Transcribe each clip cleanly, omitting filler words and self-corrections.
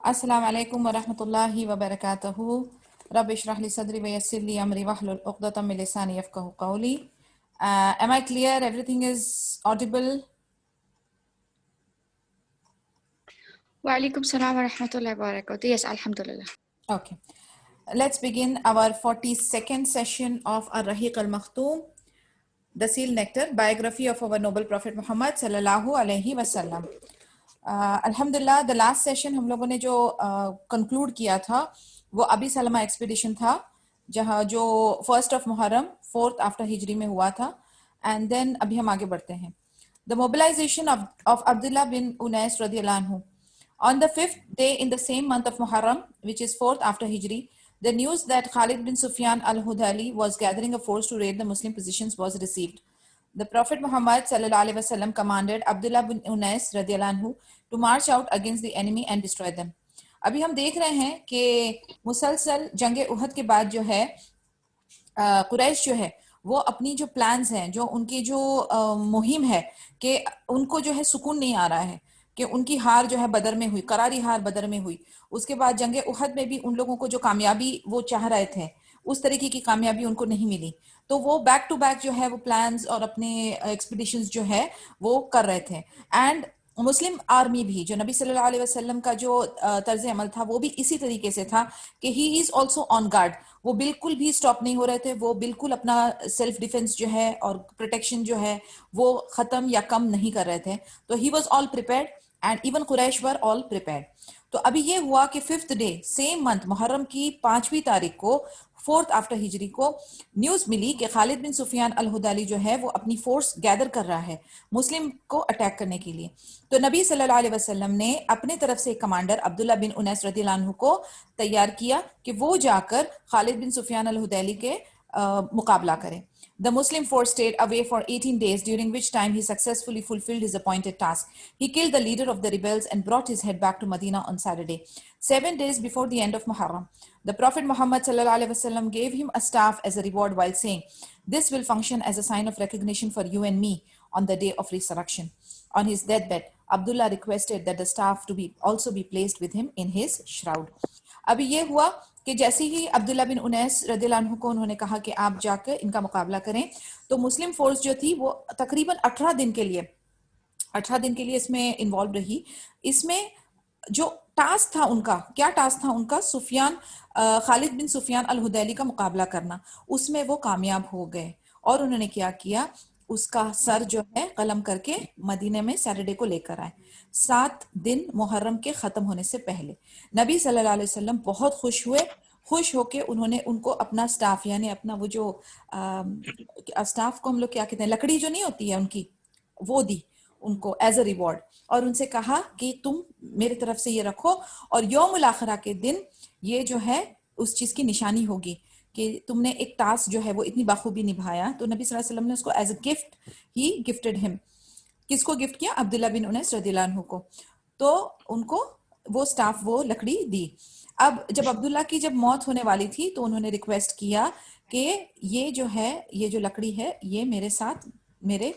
अस्सलाम वालेकुम वरहमतुल्लाहि वबरकातुहू। रब इश्रह ली सदरी वयस्सिर ली अमरी वहलुल उक़दतम मिन लिसानी यफ़क़हू क़ौली। Am I clear? Everything is audible? Walaikum salam wa rahmatullahi wa barakatuh. Yes, alhamdulillah. Okay. Let's begin our 42nd session of Ar-Rahiq al-Makhtoom, the Seal Nectar, biography of our noble Prophet Muhammad sallallahu alaihi wasallam. अल्हम्दुलिल्लाह the last session हम लोगों ने जो conclude किया था वो अबी Salma expedition था, जहाँ जो 1st of Muharram 4th after हिजरी में हुआ था। एंड देन अभी हम आगे बढ़ते हैं। द मोबिलाइजेशन ऑफ अब्दुल्ला बिन उनैस रदियल्लाहु अन्हु on the 5th day in the same month of Muharram, which is 4th after Hijri, the news that Khalid bin Sufyan al-Hudali was gathering a force to raid the Muslim positions was received. The Prophet Muhammad sallallahu alaihi wasallam commanded Abdullah bin Unais radiyallahu anhu to march out against the enemy and destroy them. अभी हम देख रहे हैं कि मुसलसल जंग उहद के बाद जो है कुरैश जो है वो अपनी जो प्लान्स हैं, जो उनकी जो मुहिम है कि उनको जो है सुकून नहीं आ रहा है कि उनकी हार जो है बदर में हुई, करारी हार बदर में हुई। उसके बाद जंग उहद में भी उन लोगों को जो कामयाबी वो चाह रहे थे उस तरीके की कामयाबी उनको नहीं मिली, तो वो बैक टू बैक जो है वो प्लान्स और अपने एक्सपीडिशंस जो है वो कर रहे थे। एंड मुस्लिम आर्मी भी जो नबी सल्लल्लाहु अलैहि वसल्लम का जो तर्ज अमल था वो भी इसी तरीके से था कि he is also on guard. वो बिल्कुल भी स्टॉप नहीं हो रहे थे, वो बिल्कुल अपना सेल्फ डिफेंस जो है और प्रोटेक्शन जो है वो खत्म या कम नहीं कर रहे थे। तो he was all prepared and even Quraysh were all prepared. तो अभी ये हुआ कि 5th day same month Muharram की 5वीं तारीख को 4th आफ्टर हिजरी को न्यूज मिली कि खालिद बिन सुफियान अल हुदाली जो है वो अपनी फोर्स गैदर कर रहा है मुस्लिम को अटैक करने के लिए। तो नबी सल्लल्लाहु अलैहि वसल्लम ने अपने तरफ से कमांडर अब्दुल्ला बिन उनैस रदियल्लाहु अन्हु को तैयार किया कि वो जाकर खालिद बिन सुफियान अल हुदैली के मुकाबला करें। The Muslim force stayed away for 18 days, during which time he successfully fulfilled his appointed task. He killed the leader of the rebels and brought his head back to Medina on Saturday, 7 days before the end of Muharram. The Prophet Muhammad sallallahu alaihi wasallam gave him a staff as a reward while saying, "This will function as a sign of recognition for you and me on the day of resurrection." On his deathbed, Abdullah requested that the staff to be also be placed with him in his shroud. अभी ये हुआ कि जैसे ही अब्दुल्ला बिन उनैस रदियल्लाहु अन्हु को उन्होंने कहा कि आप जाकर इनका मुकाबला करें, तो मुस्लिम फोर्स जो थी वो तकरीबन 18 दिन के लिए इसमें इन्वॉल्व रही। इसमें जो टास्क था उनका, क्या टास्क था उनका? खालिद बिन सुफियान अल हुदैली का मुकाबला करना। उसमें वो कामयाब हो गए और उन्होंने क्या किया, उसका सर जो है कलम करके मदीने में सैटरडे को लेकर आए, 7 दिन मुहर्रम के खत्म होने से पहले। नबी सल्लल्लाहु अलैहि वसल्लम बहुत खुश हुए। खुश होके उन्होंने उनको अपना स्टाफ, यानी अपना वो जो स्टाफ को हम लोग क्या कहते हैं, लकड़ी जो नहीं होती है उनकी, वो दी उनको एज अ रिवॉर्ड और उनसे कहा कि तुम मेरी तरफ से ये रखो और यौमुल आखिरा के दिन ये जो है उस चीज की निशानी होगी कि तुमने एक टास्क जो है वो इतनी बाखूबी निभाया। तो नबी सल्लल्लाहु अलैहि वसल्लम ने उसको as a gift he gifted him. किसको गिफ्ट किया? अब्दुल्ला बिन उनैस रदियल्लाहु अन्हु को। तो उनको वो स्टाफ, वो लकड़ी दी। अब जब अब्दुल्ला की जब मौत होने वाली थी तो उन्होंने रिक्वेस्ट किया कि ये जो है, ये जो लकड़ी है ये मेरे साथ मेरे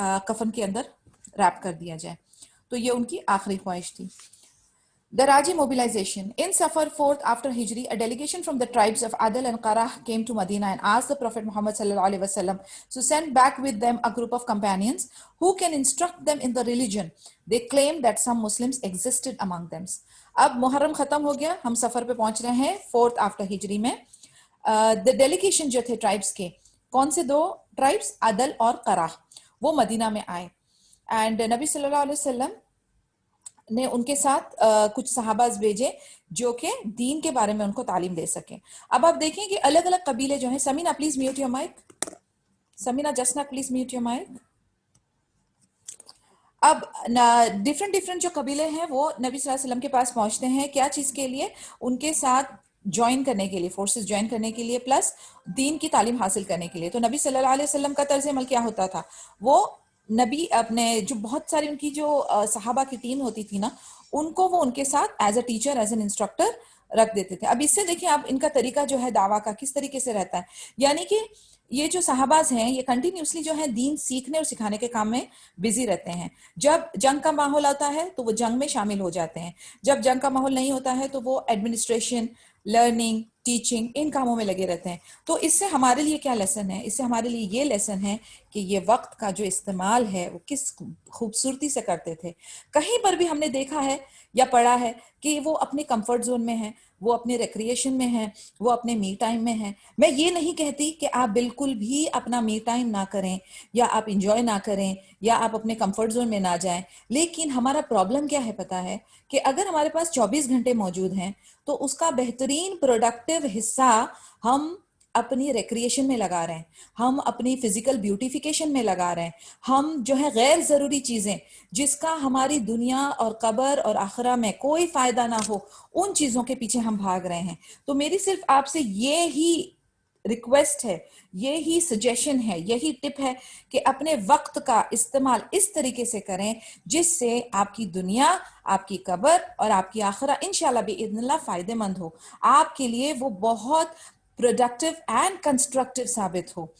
कफन के अंदर रैप कर दिया जाए। तो ये उनकी आखिरी ख्वाहिश थी। The Raji mobilization. In Safar 4th after Hijri, a delegation from the tribes of Adal and Qarah came to Medina and asked the Prophet Muhammad sallallahu alaihi wasallam to send back with them a group of companions who can instruct them in the religion. They claimed that some Muslims existed among them. अब मुहर्रम खत्म हो गया, हम सफर पे पहुंच रहे हैं 4th after हिजरी में। द डेलीगेशन जो थे ट्राइब्स के, कौन से 2 ट्राइब्स, अदल और कराह, वो मदीना में आए एंड नबी सल्लल्लाहु अलैहि वसल्लम ने उनके साथ कुछ सहाबाज भेजे जो कि दीन के बारे में उनको तालीम दे सके। अब आप देखें कि अलग अलग कबीले जो हैं, Samina please mute your mic, Samina Jasna please mute your mic. अब डिफरेंट जो कबीले हैं वो नबी सल्लल्लाहु अलैहि वसल्लम के पास पहुंचते हैं, क्या चीज के लिए? उनके साथ ज्वाइन करने के लिए, फोर्सेस ज्वाइन करने के लिए, प्लस दीन की तालीम हासिल करने के लिए। तो नबी सल्लल्लाहु अलैहि वसल्लम का तर्ज अमल क्या होता था? वो नबी अपने जो बहुत सारी उनकी जो सहाबा की टीम होती थी ना, उनको वो उनके साथ as a teacher, as an instructor रख देते थे। अब इससे देखिए आप इनका तरीका जो है दावा का किस तरीके से रहता है, यानी कि ये जो सहाबाज हैं ये कंटिन्यूसली जो है दीन सीखने और सिखाने के काम में बिजी रहते हैं। जब जंग का माहौल आता है तो वो जंग में शामिल हो जाते हैं, जब जंग का माहौल नहीं होता है तो वो एडमिनिस्ट्रेशन, लर्निंग, टीचिंग, इन कामों में लगे रहते हैं। तो इससे हमारे लिए क्या लेसन है? इससे हमारे लिए ये लेसन है कि ये वक्त का जो इस्तेमाल है वो किस खूबसूरती से करते थे। कहीं पर भी हमने देखा है या पढ़ा है कि वो अपने कंफर्ट जोन में है, वो अपने रिक्रिएशन में है, वो अपने मी टाइम में है। मैं ये नहीं कहती कि आप बिल्कुल भी अपना मी टाइम ना करें या आप इंजॉय ना करें या आप अपने कंफर्ट जोन में ना जाएं, लेकिन हमारा प्रॉब्लम क्या है पता है कि अगर हमारे पास 24 घंटे मौजूद हैं तो उसका बेहतरीन प्रोडक्टिव हिस्सा हम अपनी रिक्रिएशन में लगा रहे हैं, हम अपनी फिजिकल ब्यूटिफिकेशन में लगा रहे हैं, हम जो है गैर जरूरी चीजें जिसका हमारी दुनिया और कब्र और आखिरा में कोई फायदा ना हो, उन चीजों के पीछे हम भाग रहे हैं। तो मेरी सिर्फ आपसे ये ही रिक्वेस्ट है, ये ही सजेशन है, यही टिप है कि अपने वक्त का इस्तेमाल इस तरीके से करें जिससे आपकी दुनिया, आपकी कब्र और आपकी आखिरा इंशाल्लाह बिइज़्निल्लाह फायदेमंद हो, आपके लिए वो बहुत प्रोडक्टिव एंड कंस्ट्रक्टिव साबित हो।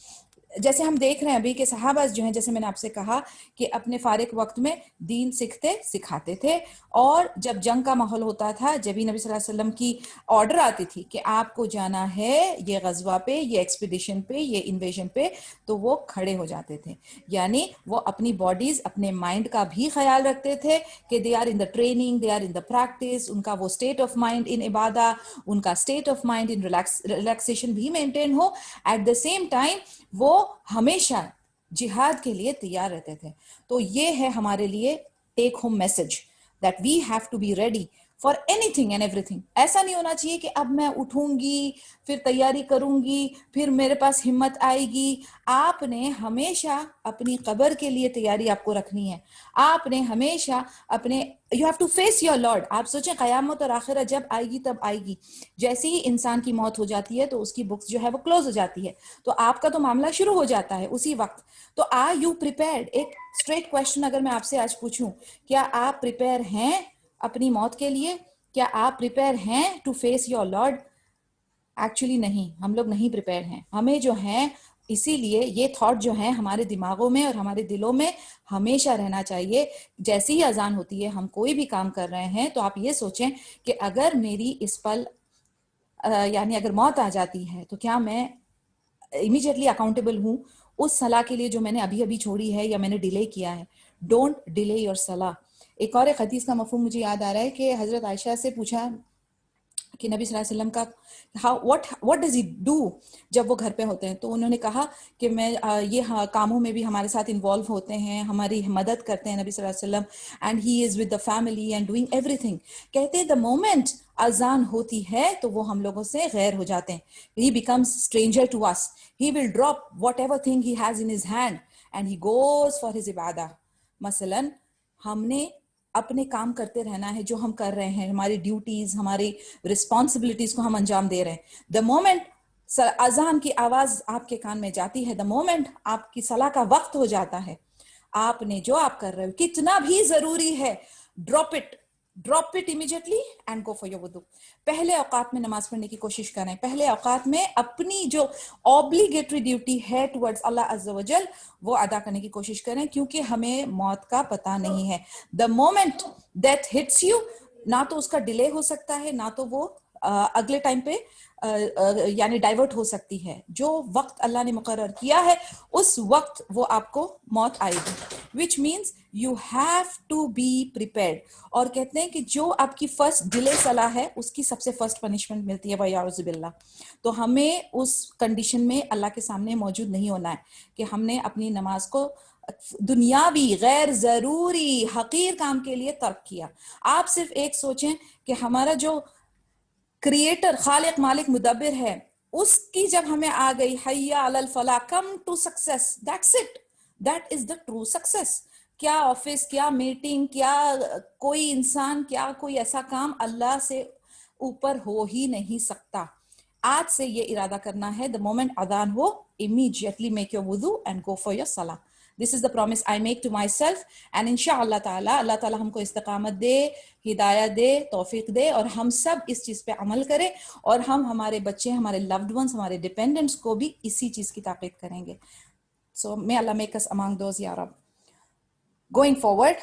जैसे हम देख रहे हैं अभी के सहाबाज जो हैं, जैसे मैंने आपसे कहा कि अपने फारिग वक्त में दीन सीखते सिखाते थे, और जब जंग का माहौल होता था, जब भी नबी सल्लल्लाहु अलैहि वसल्लम की ऑर्डर आती थी कि आपको जाना है ये गजवा पे, ये एक्सपीडिशन पे, ये इन्वेजन पे, तो वो खड़े हो जाते थे। यानी वो अपनी बॉडीज, अपने माइंड का भी ख्याल रखते थे कि they are in the training, they are in the practice, उनका वो स्टेट ऑफ माइंड इन इबादा, उनका state of mind in relaxation भी मेंटेन हो। एट द सेम टाइम वो हमेशा जिहाद के लिए तैयार रहते थे। तो ये है हमारे लिए take home message, that we have to be ready for anything and everything. ऐसा नहीं होना चाहिए कि अब मैं उठूंगी, फिर तैयारी करूंगी, फिर मेरे पास हिम्मत आएगी। आपने हमेशा अपनी कब्र के लिए तैयारी आपको रखनी है। आपने हमेशा अपने, you have to face your lord. आप सोचें क़यामत और आखिरत जब आएगी तब आएगी। जैसे ही इंसान की मौत हो जाती है तो उसकी बुक्स जो है वो क्लोज हो जाती है, तो आपका तो मामला शुरू हो जाता है उसी वक्त। तो आर यू प्रिपेयर्ड? एक स्ट्रेट क्वेश्चन अगर मैं आपसे आज पूछूं, क्या आप प्रिपेयर हैं अपनी मौत के लिए? क्या आप प्रिपेयर हैं to face your lord? Actually नहीं, हम लोग नहीं प्रिपेयर हैं। हमें जो है, इसीलिए ये थॉट जो है हमारे दिमागों में और हमारे दिलों में हमेशा रहना चाहिए। जैसे ही अजान होती है, हम कोई भी काम कर रहे हैं, तो आप ये सोचें कि अगर मेरी इस पल यानी अगर मौत आ जाती है तो क्या मैं इमीडिएटली अकाउंटेबल हूँ उस सलाह के लिए जो मैंने अभी अभी छोड़ी है या मैंने डिले किया है? डोंट डिले योर सलाह। एक और एक हदीस का मफहूम मुझे याद आ रहा है कि हजरत आयशा से पूछा कि नबी सल्लल्लाहु अलैहि वसल्लम का व्हाट डज ही डू जब वो घर पे होते हैं, तो उन्होंने कहा कि मैं ये कामों में भी हमारे साथ इन्वॉल्व होते हैं, हमारी मदद करते हैं नबी सल्लल्लाहु अलैहि वसल्लम, and he is with the family and doing everything. कहते हैं द मोमेंट अजान होती है तो वो हम लोगों से गैर हो जाते हैं, ही becomes stranger to us, he will drop whatever thing he has in his hand and he goes for his इबादा। मसलन हमने अपने काम करते रहना है, जो हम कर रहे हैं, हमारी ड्यूटीज, हमारी रिस्पॉन्सिबिलिटीज को हम अंजाम दे रहे हैं। द मोमेंट अजान की आवाज आपके कान में जाती है, द मोमेंट आपकी सलाह का वक्त हो जाता है, आपने जो आप कर रहे हो कितना भी जरूरी है, drop it immediately and go for your वुदू। पहले औकात में नमाज पढ़ने की कोशिश करें, पहले औकात में अपनी जो ऑब्लिगेटरी ड्यूटी है टुवर्ड्स अल्लाह अज़्ज़ा वजल वो अदा करने की कोशिश करें, क्योंकि हमें मौत का पता नहीं है। The moment that hits you, ना तो उसका डिले हो सकता है, ना तो वो अगले टाइम पे यानी डाइवर्ट हो सकती है। जो वक्त अल्लाह ने मुकर्रर किया है उस वक्त वो आपको मौत आएगी, which means you have to be prepared. और कहते हैं कि जो आपकी फर्स्ट डिले सलाह है उसकी सबसे फर्स्ट पनिशमेंट मिलती है, वयाउज़ुबिल्लाह। तो हमें उस कंडीशन में अल्लाह के सामने मौजूद नहीं होना है कि हमने अपनी नमाज को दुनियावी गैर जरूरी हकीर काम के लिए तर्क किया। आप सिर्फ एक सोचें कि हमारा जो क्रिएटर, खालिक, मालिक, मुदब्बिर है, उसकी जब हमें आ गई हय्या अलल फलाह, come to success, that's it, that is the true success. क्या ऑफिस, क्या मीटिंग, क्या कोई इंसान, क्या कोई ऐसा काम अल्लाह से ऊपर हो ही नहीं सकता। आज से ये इरादा करना है, द मोमेंट अदान हो, इमीडिएटली मेक योर वुदू एंड गो फॉर योर सलाह। This is the promise I make to myself, and इंशाअल्लाह ताला अल्लाह ताला हमको इस्तिकामत दे, हिदायत दे, तौफीक दे और हम सब इस चीज़ पे अमल करें और हम हमारे बच्चे, हमारे लव्ड वंस, हमारे डिपेंडेंट्स को भी इसी चीज़ की ताक़ीद करेंगे. So may Allah make us among those, Ya Rab. Going forward,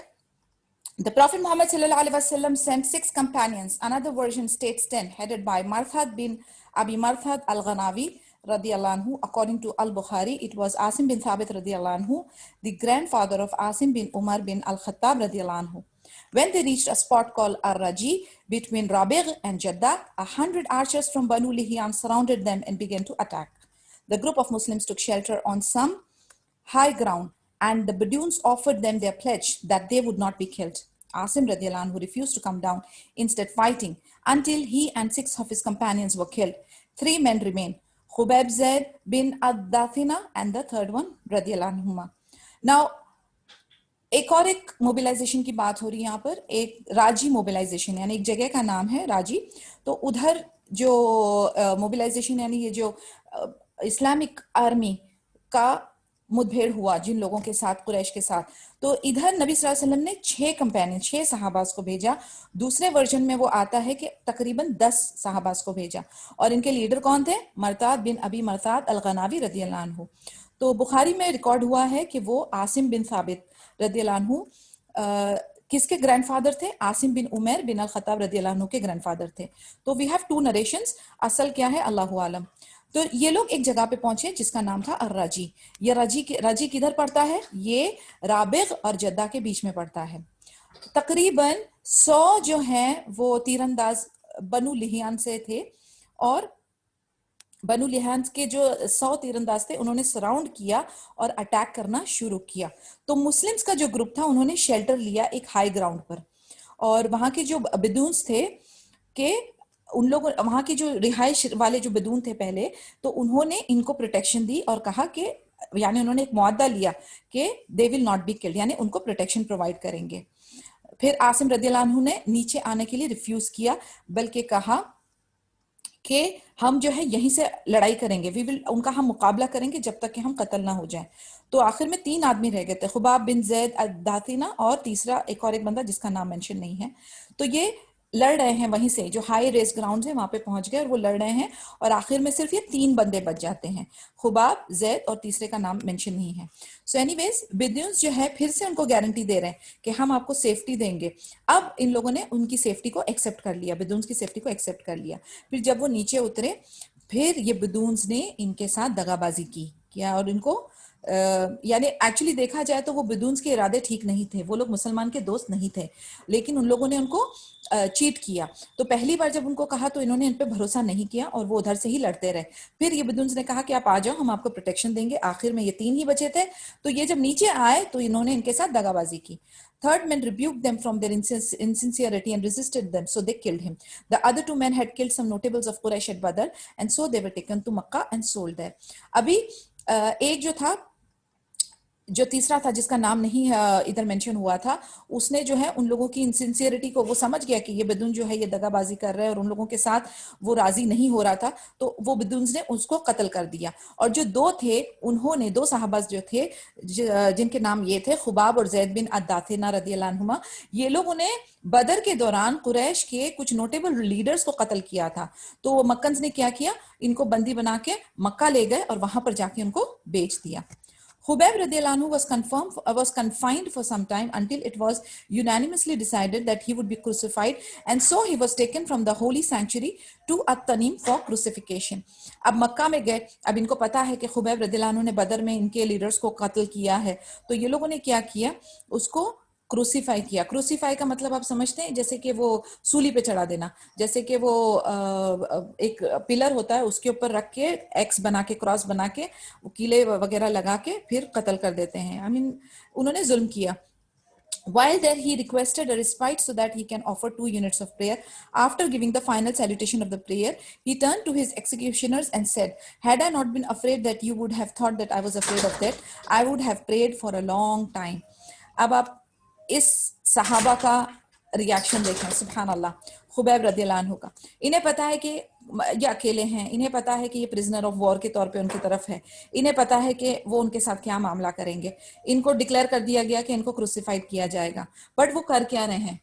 the Prophet Muhammad sallallahu alaihi wasallam sent 6 companions. Another version states 10, headed by Marthad bin Abi Marthad al-Ghanawi radiyallahu anhu. According to Al-Bukhari, it was Asim bin Thabit radiyallahu anhu, the grandfather of Asim bin Umar bin al-Khattab radiyallahu anhu. When they reached a spot called Ar-Raji between Rabigh and Jeddah, 100 archers from Banu Lihyan surrounded them and began to attack. The group of Muslims took shelter on some high ground, and the Beduins offered them their pledge that they would not be killed. Asim radiallahu anhu refused to come down, instead fighting until he and 6 of his companions were killed. 3 men remained, Khubayb Zaid bin ad-Dathina and the third one radiallahu anhuma. Now, एक और एक mobilisation की बात हो रही है यहाँ पर, एक राजी मोबिलाइजेशन, यानी एक जगह का नाम है राजी. तो उधर जो मोबिलाइजेशन यानी ये जो इस्लामिक आर्मी का मुठभेड़ हुआ जिन लोगों के साथ, कुरैश के साथ, तो इधर नबी सल्लल्लाहु अलैहि वसल्लम ने 6 कंपेनियन, 6 सहाबास को भेजा. दूसरे वर्जन में वो आता है कि तकरीबन 10 सहाबास को भेजा और इनके लीडर कौन थे? मरताद बिन अबी मरताद अल-गनावी रदियल्लाहु अन्हु. तो बुखारी में रिकॉर्ड हुआ है कि वो आसिम बिन साबित रदियल्लाहु अन्हु किसके ग्रैंडफादर थे? आसिम बिन उमैर बिन अल-खत्ताब रदियल्लाहु अन्हु के ग्रैंडफादर थे. तो वी हैव 2 नरेशंस. असल क्या है अल्लाहु आलम. तो ये लोग एक जगह पे पहुंचे जिसका नाम था अर्राजी. ये राजी किधर पड़ता है? ये राबिग और जद्दा के बीच में पड़ता है. तकरीबन 100 जो हैं वो तीरंदाज बनु लिहियान से थे और बनु लिहान के जो 100 तीरंदाज थे उन्होंने सराउंड किया और अटैक करना शुरू किया. तो मुस्लिम्स का जो ग्रुप था उन्होंने शेल्टर लिया एक हाई ग्राउंड पर और वहां के जो बेदून्स थे के उन लोगों, वहां के जो रिहाइश वाले जो बेदून थे पहले, तो उन्होंने इनको प्रोटेक्शन दी और कहा कि यानी उन्होंने एक मुआहदा लिया कि they will not be killed, यानी उनको प्रोटेक्शन प्रोवाइड करेंगे. फिर आसिम रदियल्लाहु अन्हु ने नीचे आने के लिए रिफ्यूज किया, बल्कि कहा कि हम जो है यहीं से लड़ाई करेंगे, वी विल, उनका हम मुकाबला करेंगे जब तक कि हम कत्ल ना हो जाएं. तो आखिर में 3 आदमी रह गए थे, खुबाब बिन जैद अद-दातिना और तीसरा एक और एक बंदा जिसका नाम मेंशन नहीं है. तो ये लड़ रहे हैं वहीं से, जो हाई रेस ग्राउंड है वहां पे पहुंच गए और वो लड़ रहे हैं और आखिर में सिर्फ ये 3 बंदे बच जाते हैं, खुबाब, जैद और तीसरे का नाम मेंशन नहीं है. सो एनीवेज बेदून्स जो है फिर से उनको गारंटी दे रहे हैं कि हम आपको सेफ्टी देंगे. अब इन लोगों ने उनकी सेफ्टी को एक्सेप्ट कर लिया, बेदून्स की सेफ्टी को एक्सेप्ट कर लिया. फिर जब वो नीचे उतरे फिर ये बेदून्स ने इनके साथ दगाबाजी किया और इनको यानी एक्चुअली देखा जाए तो वो बेदून्स के इरादे ठीक नहीं थे, वो लोग मुसलमान के दोस्त नहीं थे, लेकिन उन लोगों ने उनको चीट किया. तो पहली बार जब उनको कहा तो इन्होंने इन पे भरोसा नहीं किया और वो उधर से ही लड़ते रहे. फिर ये बेदून्स ने कहा कि आप आ जाओ, हम आपको प्रोटेक्शन देंगे. आखिर में ये 3 ही बचे थे. तो ये जब नीचे आए तो इन्होंने इनके साथ दगाबाजी की. Third man rebuked them from their insincerity and resisted them, so they killed him. The other 2 men had killed some notables of Quraysh at Badr, and so they were taken to Makkah and sold there. अभी एक जो था, जो तीसरा था जिसका नाम नहीं इधर मेंशन हुआ था, उसने जो है उन लोगों की इनसिंसियरिटी को वो समझ गया कि ये बेदून जो है ये दगाबाजी कर रहा है और उन लोगों के साथ वो राजी नहीं हो रहा था, तो वो बेदून्स ने उसको कत्ल कर दिया. और जो 2 थे उन्होंने 2 सहाबाज जो थे जिनके नाम ये थे खुबाब और जैद बिन अद-दातिना रदियल्लाहु अन्हुमा, ये लोगों ने बदर के दौरान कुरैश के कुछ नोटेबल लीडर्स को कत्ल किया था. तो मक्कन्स ने क्या किया, इनको बंदी बना के मक्का ले गए और वहां पर जाके उनको बेच दिया. Khubayb radiallahu anhu was confined for some time until it was unanimously decided that he would be crucified, and so he was taken from the holy sanctuary to At-Tanim for crucifixion. अब मक्का में गए, अब इनको पता है कि Khubaib रदियल्लाहु अन्हु ने बदर में इनके लीडर्स को कत्ल किया है, तो ये लोगों ने क्या किया, उसको क्रूसीफाई किया. क्रूसीफाई का मतलब आप समझते हैं, जैसे कि वो सूली पे चढ़ा देना, जैसे कि वो एक पिलर होता है उसके ऊपर रख के एक्स बना के, क्रॉस बना के, कीले वगैरह लगा के फिर कत्ल कर देते हैं. आई मीन उन्होंने जुल्म किया. While there, he requested a respite so that he can offer 2 units of prayer. After giving the final salutation of the prayer, he turned to his executioners and said, "Had I not been afraid that you would have thought that I was afraid of that, I would have prayed for a long time." अब आप इस सहाबा का reaction देखें, सुभान अल्लाह, Khubaib रदियल्लाहु अन्हु का। इन्हें पता है कि ये अकेले हैं, इन्हें पता है कि ये प्रिजनर ऑफ वॉर के तौर पे उनकी तरफ है, इन्हें पता है कि वो उनके साथ क्या मामला करेंगे। इनको डिक्लेयर कर दिया गया कि इनको क्रूसिफाइड किया जाएगा, बट वो कर क्या रहे हैं?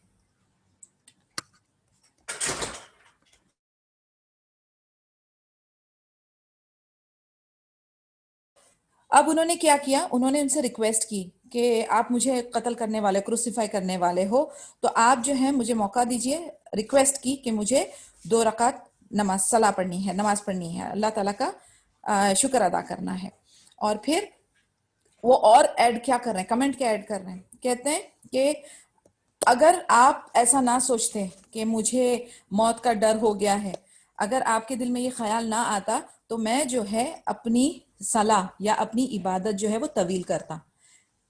अब उन्होंने क्या किया, उन्होंने उनसे रिक्वेस्ट की कि आप मुझे कत्ल करने वाले, क्रूसिफाई करने वाले हो, तो आप जो है मुझे मौका दीजिए। रिक्वेस्ट की कि मुझे 2 रकात नमाज सला पढ़नी है, नमाज पढ़नी है, अल्लाह ताला का शुक्र अदा करना है। और फिर वो और ऐड क्या कर रहे हैं, कमेंट क्या ऐड कर रहे हैं, कहते हैं कि अगर आप ऐसा ना सोचते कि मुझे मौत का डर हो गया है, अगर आपके दिल में ये ख्याल ना आता, तो मैं जो है अपनी सलाह या अपनी इबादत जो है वो तवील करता।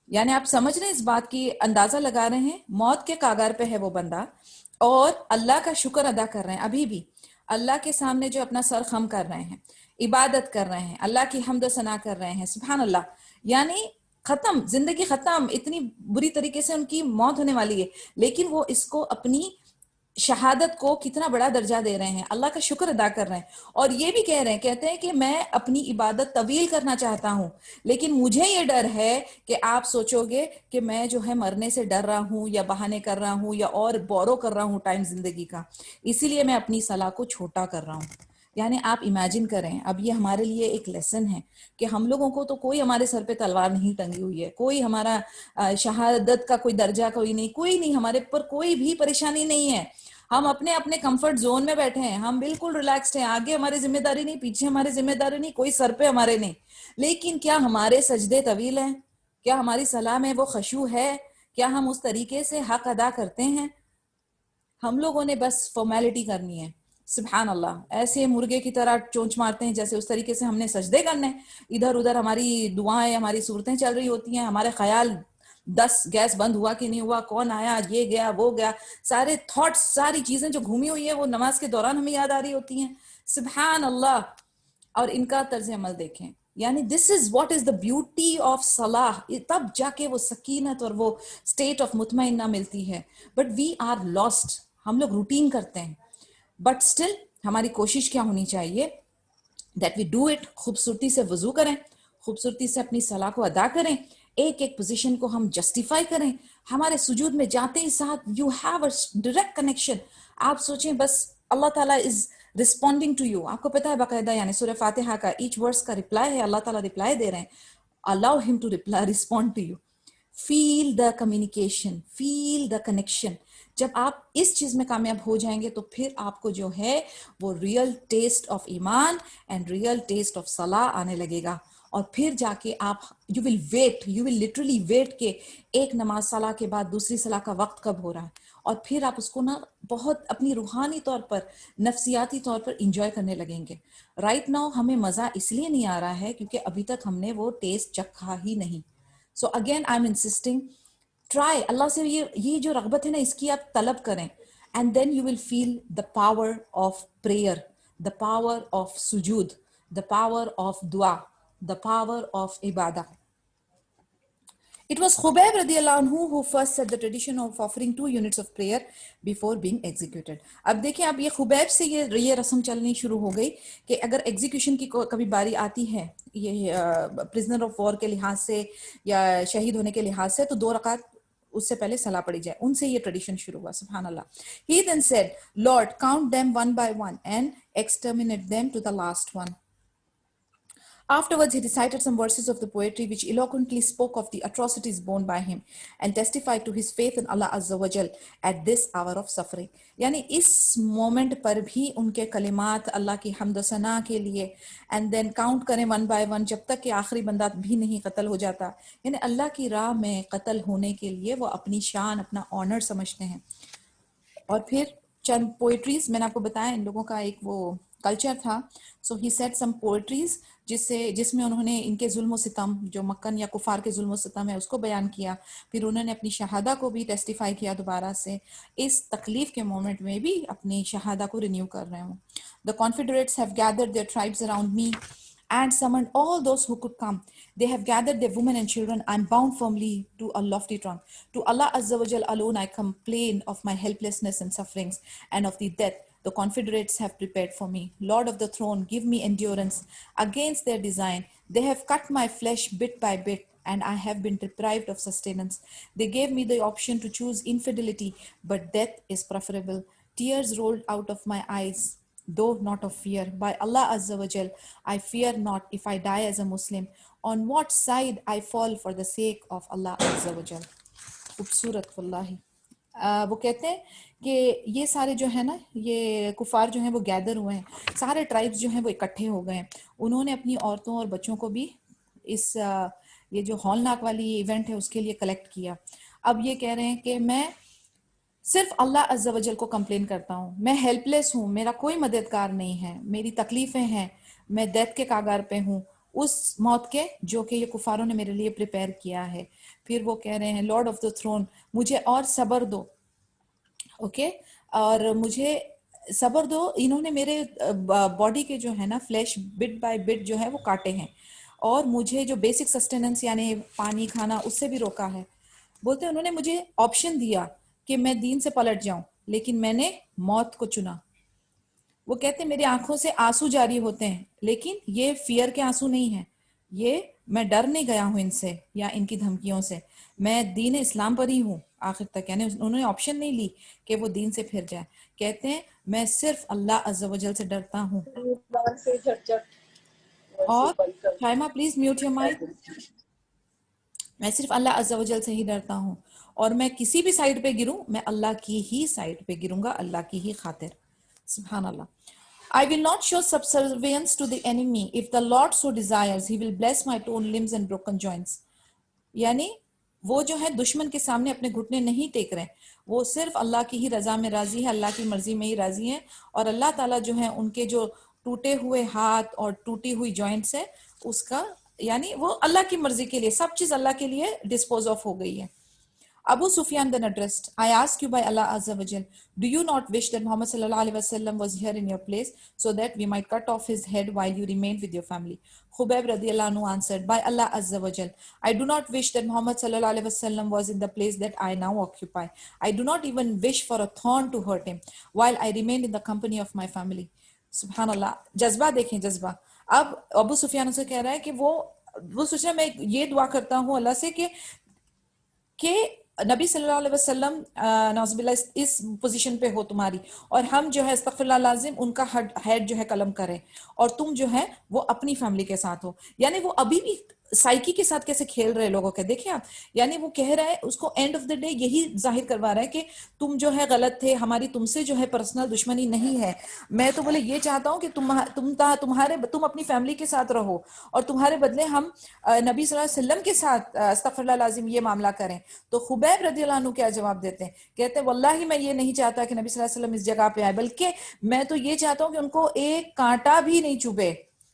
यानी आप समझ रहे हैं इस बात की, अंदाजा लगा रहे हैं, मौत के कागार पे है वो बंदा और अल्लाह का शुक्र अदा कर रहे हैं, अभी भी अल्लाह के सामने जो अपना सर खम कर रहे हैं, इबादत कर रहे हैं, अल्लाह की हम्द सना कर रहे हैं, सुभान अल्लाह। यानी खत्म, जिंदगी खत्म, इतनी बुरी तरीके से उनकी मौत होने वाली है, लेकिन वो इसको अपनी शहादत को कितना बड़ा दर्जा दे रहे हैं, अल्लाह का शुक्र अदा कर रहे हैं। और ये भी कह रहे हैं, कहते हैं कि मैं अपनी इबादत तवील करना चाहता हूं, लेकिन मुझे ये डर है कि आप सोचोगे कि मैं जो है मरने से डर रहा हूं या बहाने कर रहा हूं या और बोरो कर रहा हूं टाइम जिंदगी का, इसीलिए मैं अपनी सलाह को छोटा कर रहा हूं। यानी आप इमेजिन करें, अब ये हमारे लिए एक लेसन है कि हम लोगों को तो कोई हमारे सर पे तलवार नहीं टंगी हुई है, कोई हमारा शहादत का कोई दर्जा कोई नहीं, हमारे पर कोई भी परेशानी नहीं है। हम अपने अपने कंफर्ट जोन में बैठे हैं, हम बिल्कुल रिलैक्स्ड हैं, आगे हमारी जिम्मेदारी नहीं, पीछे हमारी जिम्मेदारी नहीं, कोई सर पे हमारे नहीं। लेकिन क्या हमारे सजदे तवील हैं? क्या हमारी सलाह में वो खशू है? क्या हम उस तरीके से हक अदा करते हैं? हम लोगों ने बस फॉर्मेलिटी करनी है, सुभान अल्लाह, ऐसे मुर्गे की तरह चोंच मारते हैं जैसे उस तरीके से हमने सजदे करने, इधर उधर हमारी दुआएं, हमारी सूरतें चल रही होती हैं, हमारे ख्याल 10 गैस बंद हुआ कि नहीं हुआ, कौन आया, ये गया वो गया, सारे थॉट्स, सारी चीजें जो घूमी हुई है वो नमाज के दौरान हमें याद आ रही होती हैं, सुभान अल्लाह। और इनका तर्ज अमल देखें, यानी this is what is the beauty of सलाह, तब जाके वो सकीनत और वो स्टेट ऑफ मुतमइन्ना मिलती है। बट वी आर लॉस्ट, हम लोग रूटीन करते हैं, बट स्टिल हमारी कोशिश क्या होनी चाहिए, दैट वी डू इट, खूबसूरती से वजू करें, खूबसूरती से अपनी सलाह को अदा करें, एक एक पोजीशन को हम जस्टिफाई करें, हमारे सुजूद में जाते ही साथ you have a direct connection. आप सोचें बस अल्लाह ताला इज रिस्पॉन्डिंग टू यू, आपको पता है बाकायदा, यानी सूरह फातिहा का ईच वर्ड्स का रिप्लाई है, अल्लाह ताला रिप्लाई दे रहे हैं, allow him to reply, respond to you, feel the communication, feel the connection. जब आप इस चीज में कामयाब हो जाएंगे तो फिर आपको जो है वो रियल टेस्ट ऑफ ईमान एंड रियल टेस्ट ऑफ सलाह आने लगेगा। और फिर जाके आप you will wait, you will literally wait के एक नमाज सलाह के बाद दूसरी सलाह का वक्त कब हो रहा है, और फिर आप उसको ना बहुत अपनी रूहानी तौर पर, नफ्सियाती तौर पर इंजॉय करने लगेंगे। राइट नाउ हमें मजा इसलिए नहीं आ रहा है क्योंकि अभी तक हमने वो टेस्ट चखा ही नहीं। So again I am insisting, try, अल्लाह से ये जो रगबत है ना, इसकी आप तलब करें, and then you will feel the power of prayer, the power of सुजूद, द पावर ऑफ दुआ, द पावर ऑफ इबादा। It was Khubayb radiallahu anhu who first set the tradition of offering 2 units of prayer before being executed. अब देखिए, अब ये Khubaib से ये रस्म चलनी शुरू हो गई कि अगर एग्जीक्यूशन की कभी बारी आती है, ये प्रिजनर ऑफ वॉर के लिहाज से या शहीद होने के लिहाज से, तो 2 रकात उससे पहले सलाह पड़ी जाए, उनसे ये ट्रेडिशन शुरू हुआ, सुभान अल्लाह। He then said, Lord, count them one by one and exterminate them to the last one. Afterwards, he recited some verses of the poetry which eloquently spoke of the atrocities borne by him and testified to his faith in Allah Azza wa Jal at this hour of suffering. यानी इस moment पर भी उनके कलिमात अल्लाह की हम्द सना के लिए, and then count करें one by one जब तक कि आखिरी बंदा भी नहीं कत्ल हो जाता। यानी अल्लाह की राह में कत्ल होने के लिए वो अपनी शान, अपना ऑनर समझते हैं। और फिर चंद पोएट्रीज, मैंने आपको बताया इन लोगों का एक वो कल्चर था। सो ही सेड सम पोएट्रीज जिसमें उन्होंने इनके जुल्म सितम, जो मक्कन या कुफार के जुल्म सितम है, उसको बयान किया। फिर उन्होंने अपनी शहादा को भी टेस्टिफाई किया दोबारा से, इस तकलीफ के मोमेंट में भी अपनी शहादा को रिन्यू कर रहे हूँ। The confederates have gathered their tribes around me and summoned all those who could come. They have gathered their women and children. I am bound firmly to a lofty trunk. To Allah Azza wa Jal alone I complain of my helplessness and sufferings and of the death the confederates have prepared for me. Lord of the throne, give me endurance against their design. They have cut my flesh bit by bit, and I have been deprived of sustenance. They gave me the option to choose infidelity, but death is preferable. Tears rolled out of my eyes, though not of fear. By Allah Azza wa Jal, I fear not if I die as a Muslim. On what side I fall for the sake of Allah Azza wa Jal. खूबसूरत वल्लाही। वो कहते हैं कि ये सारे जो है ना, ये कुफार जो हैं वो गैदर हुए हैं, सारे ट्राइब्स जो हैं वो इकट्ठे हो गए हैं। उन्होंने अपनी औरतों और बच्चों को भी इस ये जो हौलनाक वाली इवेंट है उसके लिए कलेक्ट किया। अब ये कह रहे हैं कि मैं सिर्फ अल्लाह अज़्ज़ा वजल को कंप्लेन करता हूँ, मैं हेल्पलेस हूँ, मेरा कोई मददगार नहीं है, मेरी तकलीफ़ें हैं, मैं डेथ के कागार पे हूँ, उस मौत के जो कि ये कुफारों ने मेरे लिए प्रिपेयर किया है। फिर वो कह रहे हैं लॉर्ड ऑफ द थ्रोन, मुझे और सब्र दो, ओके, और मुझे सब्र दो। इन्होंने मेरे बॉडी के जो है ना फ्लैश बिट बाय बिट जो है वो काटे हैं, और मुझे जो बेसिक सस्टेनेंस यानी पानी खाना उससे भी रोका है। बोलते हैं उन्होंने मुझे ऑप्शन दिया कि मैं दीन से पलट जाऊं, लेकिन मैंने मौत को चुना। वो कहते हैं मेरी आंखों से आंसू जारी होते हैं, लेकिन ये फियर के आंसू नहीं है, ये मैं डर नहीं गया हूं इनसे या इनकी धमकियों से, मैं दीन इस्लाम पर ही हूँ आखिर तक। यानी उन्होंने ऑप्शन नहीं ली कि वो दीन से फिर जाए। कहते हैं मैं सिर्फ अल्लाह अज़्ज़ा वजल से डरता हूँ। और Shaima please mute your mic. मैं सिर्फ अल्लाह अज़्ज़ा वजल से ही डरता हूँ, और मैं किसी भी साइड पे गिरूं मैं अल्लाह की ही साइड पे गिरूंगा, अल्लाह की ही खातिर। सुभान अल्लाह। I will not show subservience to the enemy. If the Lord so desires, he will bless my torn limbs and broken joints. यानी वो जो है दुश्मन के सामने अपने घुटने नहीं टेक रहे, वो सिर्फ अल्लाह की ही रजा में राजी है, अल्लाह की मर्जी में ही राजी है। और अल्लाह ताला जो है उनके जो टूटे हुए हाथ और टूटी हुई जॉइंट्स है उसका, यानी वो अल्लाह की मर्जी के लिए, सब चीज अल्लाह के लिए डिस्पोज ऑफ हो गई है। Abu Sufyan then addressed, I ask you by Allah Azza wa Jal, do you not wish that Muhammad sallallahu alaihi wasallam was here in your place so that we might cut off his head while you remained with your family? Khubayb radiallahu anhu answered, by Allah Azza wa Jal, I do not wish that Muhammad sallallahu alaihi wasallam was in the place that I now occupy. I do not even wish for a thorn to hurt him while I remained in the company of my family. Subhanallah, जज्बा देखें, जज्बा। अब अबू सुफियान से कह रहा है कि वो सोचा मैं ये दुआ करता हूँ अल्लाह से कि नबी सल्लल्लाहु अलैहि वसल्लम नौज़ुबिल्लाह इस पोजीशन पे हो तुम्हारी, और हम जो है अस्तगफिरुल्लाह लाजिम उनका हेड जो है कलम करें, और तुम जो है वो अपनी फैमिली के साथ हो। यानी वो अभी भी साइकी के साथ कैसे खेल रहे लोगों के, देखिए आप। यानी वो कह रहा है उसको, एंड ऑफ द डे यही जाहिर करवा रहा है कि तुम जो है गलत थे, हमारी तुमसे जो है पर्सनल दुश्मनी नहीं है। मैं तो बोले ये चाहता हूँ कि तुम अपनी फैमिली के साथ रहो, और तुम्हारे बदले हम नबी सल्लल्लाहु अलैहि वसल्लम के साथ अस्तगफिरुल्लाह लाजिम ये मामला करें। तो खुबैब रदियल्लाहु अन्हु क्या जवाब देते हैं, कहते हैं वल्लाही मैं ये नहीं चाहता कि नबी सल्लल्लाहु अलैहि वसल्लम इस जगह पे आए, बल्कि मैं तो ये चाहता हूँ कि उनको एक कांटा भी नहीं चुभे,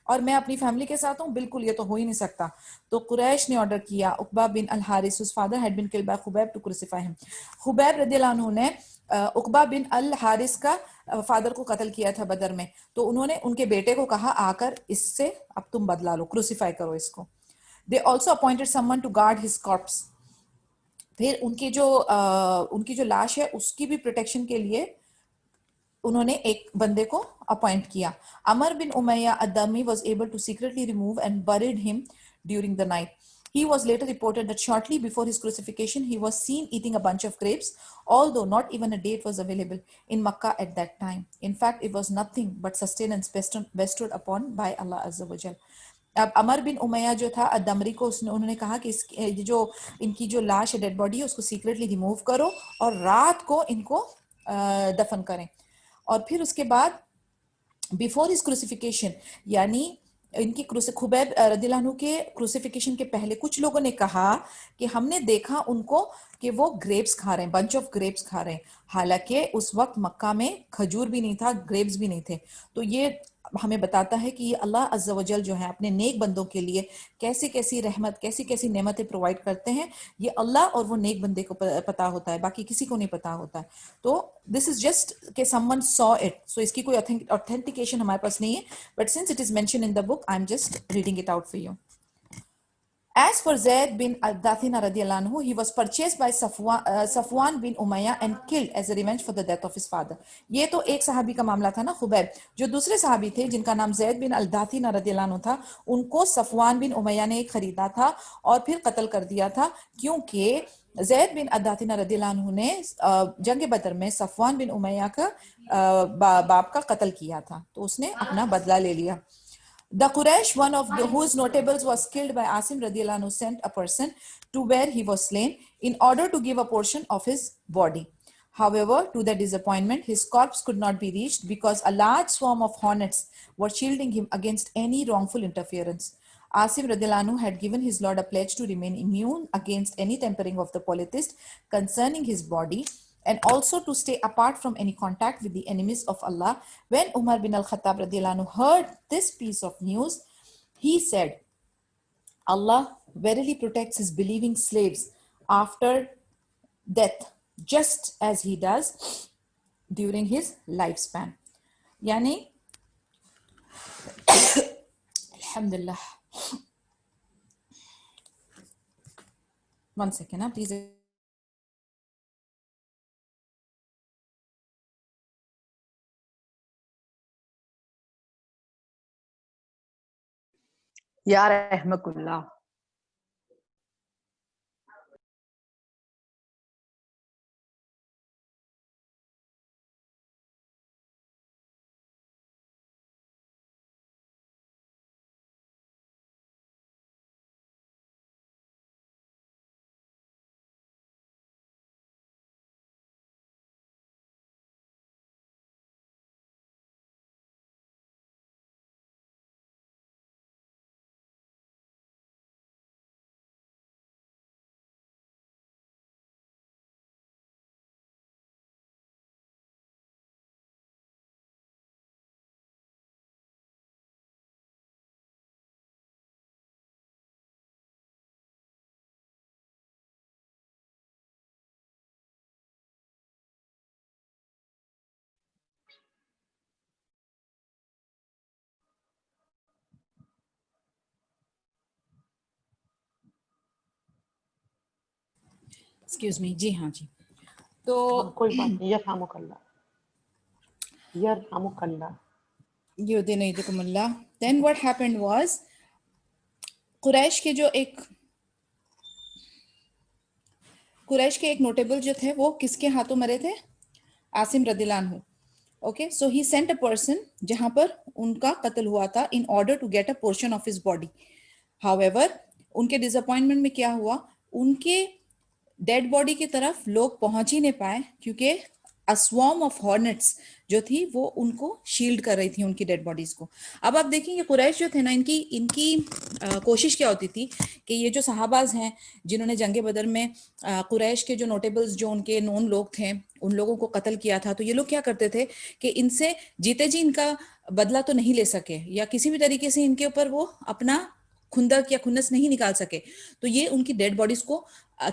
और मैं अपनी फैमिली के साथ हूँ, बिल्कुल ये तो हो ही नहीं सकता। तो कुरैश ने ऑर्डर किया, उकबा बिन अल Haris, his father had been killed by Khubaib to crucify him. Khubaib रदियल्लाहु अन्हु ने उकबा बिन अल हारिस का फादर को कत्ल किया था बदर में, तो उन्होंने उनके बेटे को कहा आकर इससे अब तुम बदला लो, क्रूसिफाई करो इसको। They also appointed someone to guard his corpse. फिर उनकी जो लाश है उसकी भी प्रोटेक्शन के लिए उन्होंने एक बंदे को अपॉइंट किया। अमर बिन Umayya अद-दमी was able to secretly remove and buried him during the night. He was later reported that shortly before his crucifixion, he was seen eating a bunch of grapes, although not even a date was available in Makkah at that time. In fact, it was nothing but sustenance bestowed upon by Allah Azza wa Jal. अब अमर बिन उमैया जो था अद-दमरी को उन्होंने कहा कि इनकी जो लाश है, डेड बॉडी है, उसको सीक्रेटली रिमूव करो और रात को इनको दफन करें। और फिर उसके बाद बिफोर हिज क्रूसिफिकेशन, यानी इनकी खुबैब रदियल्लाहु अन्हु के क्रूसिफिकेशन के पहले कुछ लोगों ने कहा कि हमने देखा उनको कि वो ग्रेप्स खा रहे हैं, बंच ऑफ ग्रेप्स खा रहे हैं, हालांकि उस वक्त मक्का में खजूर भी नहीं था, ग्रेप्स भी नहीं थे। तो ये हमें बताता है कि ये अल्लाह अज़्ज़ा वजल जो है अपने नेक बंदों के लिए कैसी कैसी रहमत, कैसी कैसी नेमतें प्रोवाइड करते हैं, ये अल्लाह और वो नेक बंदे को पता होता है, बाकी किसी को नहीं पता होता है। तो दिस इज जस्ट कि समवन सॉ इट, सो इसकी कोई ऑथेंटिकेशन हमारे पास नहीं है, but since it is mention in the book I am just reading it out for you. As for Zayd bin al-Dathina radiallahu anhu, he was purchased by Safwan bin Umayyah and killed as a revenge for the death of his father. ये तो एक सहाबी का मामला था ना, Khubaib. जो दूसरे सहाबी थे जिनका नाम जैद बिन अल-दाथिना रदियल्लाहु अन्हु था, उनको सफवान बिन उमैया ने खरीदा था और फिर कत्ल कर दिया था, क्योंकि जैद बिन अल-दाथिना रदियल्लाहु अन्हु ने जंग बदर में सफवान बिन उमैया का बाप का कत्ल किया था, तो उसने अपना बदला ले लिया। The Quraysh, one of whose notables was killed by Asim radiallahu anhu, sent a person to where he was slain in order to give a portion of his body. However, to their disappointment, his corpse could not be reached because a large swarm of hornets were shielding him against any wrongful interference. Asim radiallahu anhu had given his lord a pledge to remain immune against any tampering of the polytheist concerning his body, and also to stay apart from any contact with the enemies of Allah. When Umar bin al-Khattab radiallahu anhu heard this piece of news, he said, Allah verily protects his believing slaves after death, just as he does during his lifespan. Yani, alhamdulillah. One second, please. या रहमकुल्लाह। Excuse me, जी हाँ जी। तो कोई बात नहीं, यरहमुकल्लाह। Then what happened was, Quraish के एक notable जो थे वो किसके हाथों मरे थे? आसिम रदियल्लाहु अन्हु। Okay, so he sent a person जहां पर उनका कत्ल हुआ था in order to get a portion of his body. However, उनके डिसअपॉइंटमेंट में क्या हुआ, उनके डेड बॉडी की तरफ लोग पहुंच ही नहीं पाए, क्योंकि अ स्वॉर्म ऑफ हॉर्नेट्स जो थी वो उनको शील्ड कर रही थी उनकी डेड बॉडीज को। अब आप देखेंगे कुरैश जो थे ना, इनकी कोशिश क्या होती थी कि ये जो सहाबाज हैं जिन्होंने जंगे बदर में कुरैश के जो नोटेबल्स, जो उनके नोन लोग थे, उन लोगों को कत्ल किया था, तो ये लोग क्या करते थे कि इनसे जीते जी इनका बदला तो नहीं ले सके, या किसी भी तरीके से इनके ऊपर वो अपना खुंदक या खुन्नस नहीं निकाल सके, तो ये उनकी डेड बॉडीज को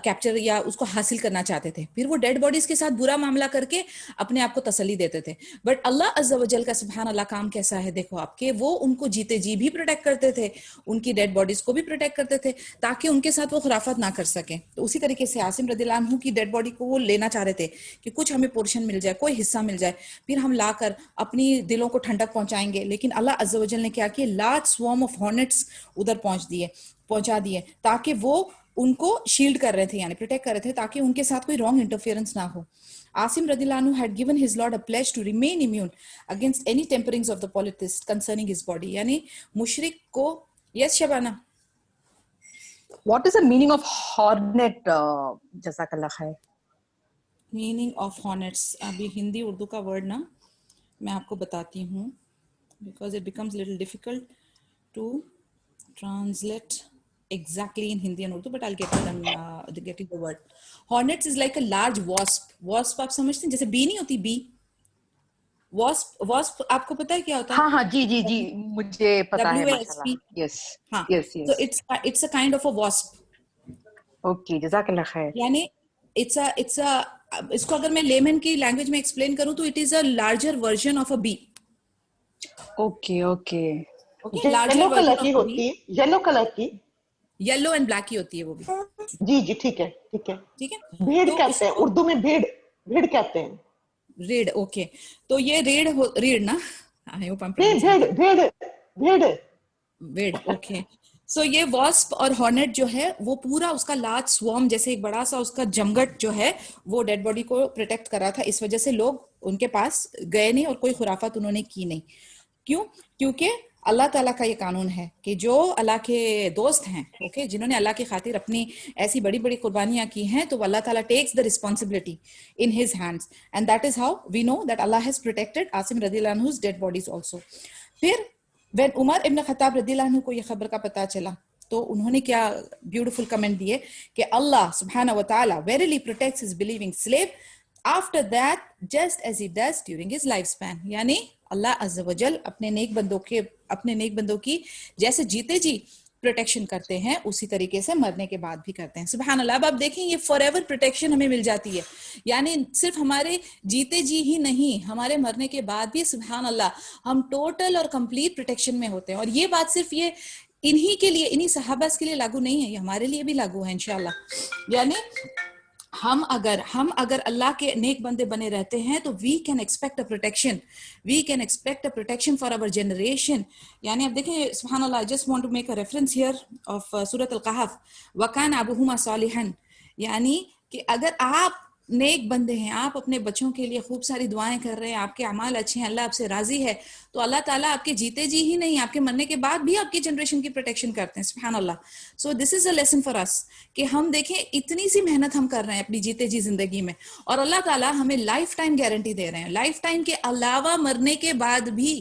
कैप्चर या उसको हासिल करना चाहते थे। फिर वो डेड बॉडीज के साथ बुरा मामला करके अपने आप को तसल्ली देते थे। बट अल्लाह अज़्ज़ा वजल का सुभान अल्लाह काम कैसा है, देखो आपके, वो उनको जीते जी भी प्रोटेक्ट करते थे, उनकी डेड बॉडीज को भी प्रोटेक्ट करते थे, ताकि उनके साथ वो खुराफत ना कर सके। तो उसी तरीके से आसिम रदियल्लाहु अन्हु की डेड बॉडी को वो लेना चाह रहे थे कि कुछ हमें पोर्शन मिल जाए, कोई हिस्सा मिल जाए, फिर हम लाकर अपनी दिलों को ठंडक पहुंचाएंगे। लेकिन अल्लाह अज़्ज़ा वजल ने क्या किया, लार्ज स्वॉर्म ऑफ हॉर्नेट्स उधर पहुंचा दिए, ताकि वो उनको शील्ड कर रहे थे, यानी प्रोटेक्ट कर रहे थे, ताकि उनके साथ कोई रॉन्ग इंटरफेरेंस ना हो। Asim radiallahu anhu had given his lord a pledge to remain immune against any temperings of the polytheists concerning his body, यानी मुशरिक को। yes Shabana, What is the meaning of hornet? जज़ाकल्लाह खैर। मीनिंग ऑफ हॉर्नेट्स, अभी हिंदी उर्दू का word ना मैं आपको बताती हूँ, because it becomes little difficult to translate exactly in Hindi and Urdu, but I'll get you the word. Hornets is like a large wasp. Wasp आप समझते हैं, जैसे बी नहीं होती, बी, वॉस्प आपको पता है क्या होता है? हाँ हाँ जी जी जी, मुझे पता है माशाल्लाह. WASP. यस हाँ, यस तो yes. it's a kind of a wasp. Okay, जज़ाकल्लाह खैर. यानी it's a इसको अगर मैं लेमन की लैंग्वेज में एक्सप्लेन करूं तो it is a larger version of a bee. Okay okay. Okay, larger yellow colour version की ऑफ अ बी. होती है, येलो कलर की. येलो एंड ब्लैक ही होती है वो भी. जी जी, ठीक है ठीक है. ठीक है, भेड़ तो कहते हैं उसको उर्दू में, भेड़ भेड़ कहते हैं. रेड. ओके, तो ये रेड ना, आई होप आई एम नहीं, प्रोनाउंसिंग भेड़ भेड़ भेड़. वेड. ओके, सो ये वॉस्प और हॉर्नेट जो है वो पूरा उसका लार्ज स्वॉर्म जैसे एक बड़ा सा उसका जमघट जो है वो डेड बॉडी को प्रोटेक्ट कर रहा था. इस वजह से लोग उनके पास गए नहीं और कोई खुराफात उन्होंने की नहीं. क्यों? क्योंकि अल्लाह ताला का ये कानून है कि जो अल्लाह के दोस्त हैं, ओके, जिन्होंने अल्लाह की खातिर अपनी ऐसी बड़ी बड़ी कुर्बानियां की हैं, तो अल्लाह ताला takes the responsibility in his hands and that is how we know that अल्लाह हैज प्रोटेक्टेड आसिम रज़ियल्लाहु अन्हु's डेड बॉडीज आल्सो. फिर when उमर इब्न खत्ताब रज़ियल्लाहु अन्हु को ये खबर का पता चला तो उन्होंने क्या ब्यूटीफुल कमेंट दिए कि अल्लाह सुब्हानहु व तआला verily protects his believing slave after that just as he does during his lifespan. यानी अल्लाह अज़्ज़ा वजल अपने नेक बंदों की जैसे जीते जी प्रोटेक्शन करते हैं उसी तरीके से मरने के बाद भी करते हैं. सुभान अल्लाह. अब आप देखें ये फॉरएवर प्रोटेक्शन हमें मिल जाती है. यानी सिर्फ हमारे जीते जी ही नहीं, हमारे मरने के बाद भी सुभान अल्लाह हम टोटल और कंप्लीट प्रोटेक्शन में होते हैं. और ये बात सिर्फ ये इन्हीं के लिए, इन्हीं सहाबास के लिए लागू नहीं है, ये हमारे लिए भी लागू है इंशाल्लाह. यानी हम अगर अल्लाह के नेक बंदे बने रहते हैं तो we can expect a protection for our generation. यानी आप देखें सुभान अल्लाह, I just want to make a reference here of सूरत अल कहफ, वकान अबूहुमा सालिहन. यानी कि अगर आप नेक बंदे हैं, आप अपने बच्चों के लिए खूब सारी दुआएं कर रहे हैं, आपके अमाल अच्छे हैं, अल्लाह आपसे राजी है, तो अल्लाह ताला आपके जीते जी ही नहीं, आपके मरने के बाद भी आपकी जनरेशन की प्रोटेक्शन करते हैं. सुभान अल्लाह. So this is a lesson for us कि हम देखें इतनी सी मेहनत हम कर रहे हैं अपनी जीते जी जिंदगी में और अल्लाह ताला हमें लाइफ टाइम गारंटी दे रहे हैं. लाइफ टाइम के अलावा मरने के बाद भी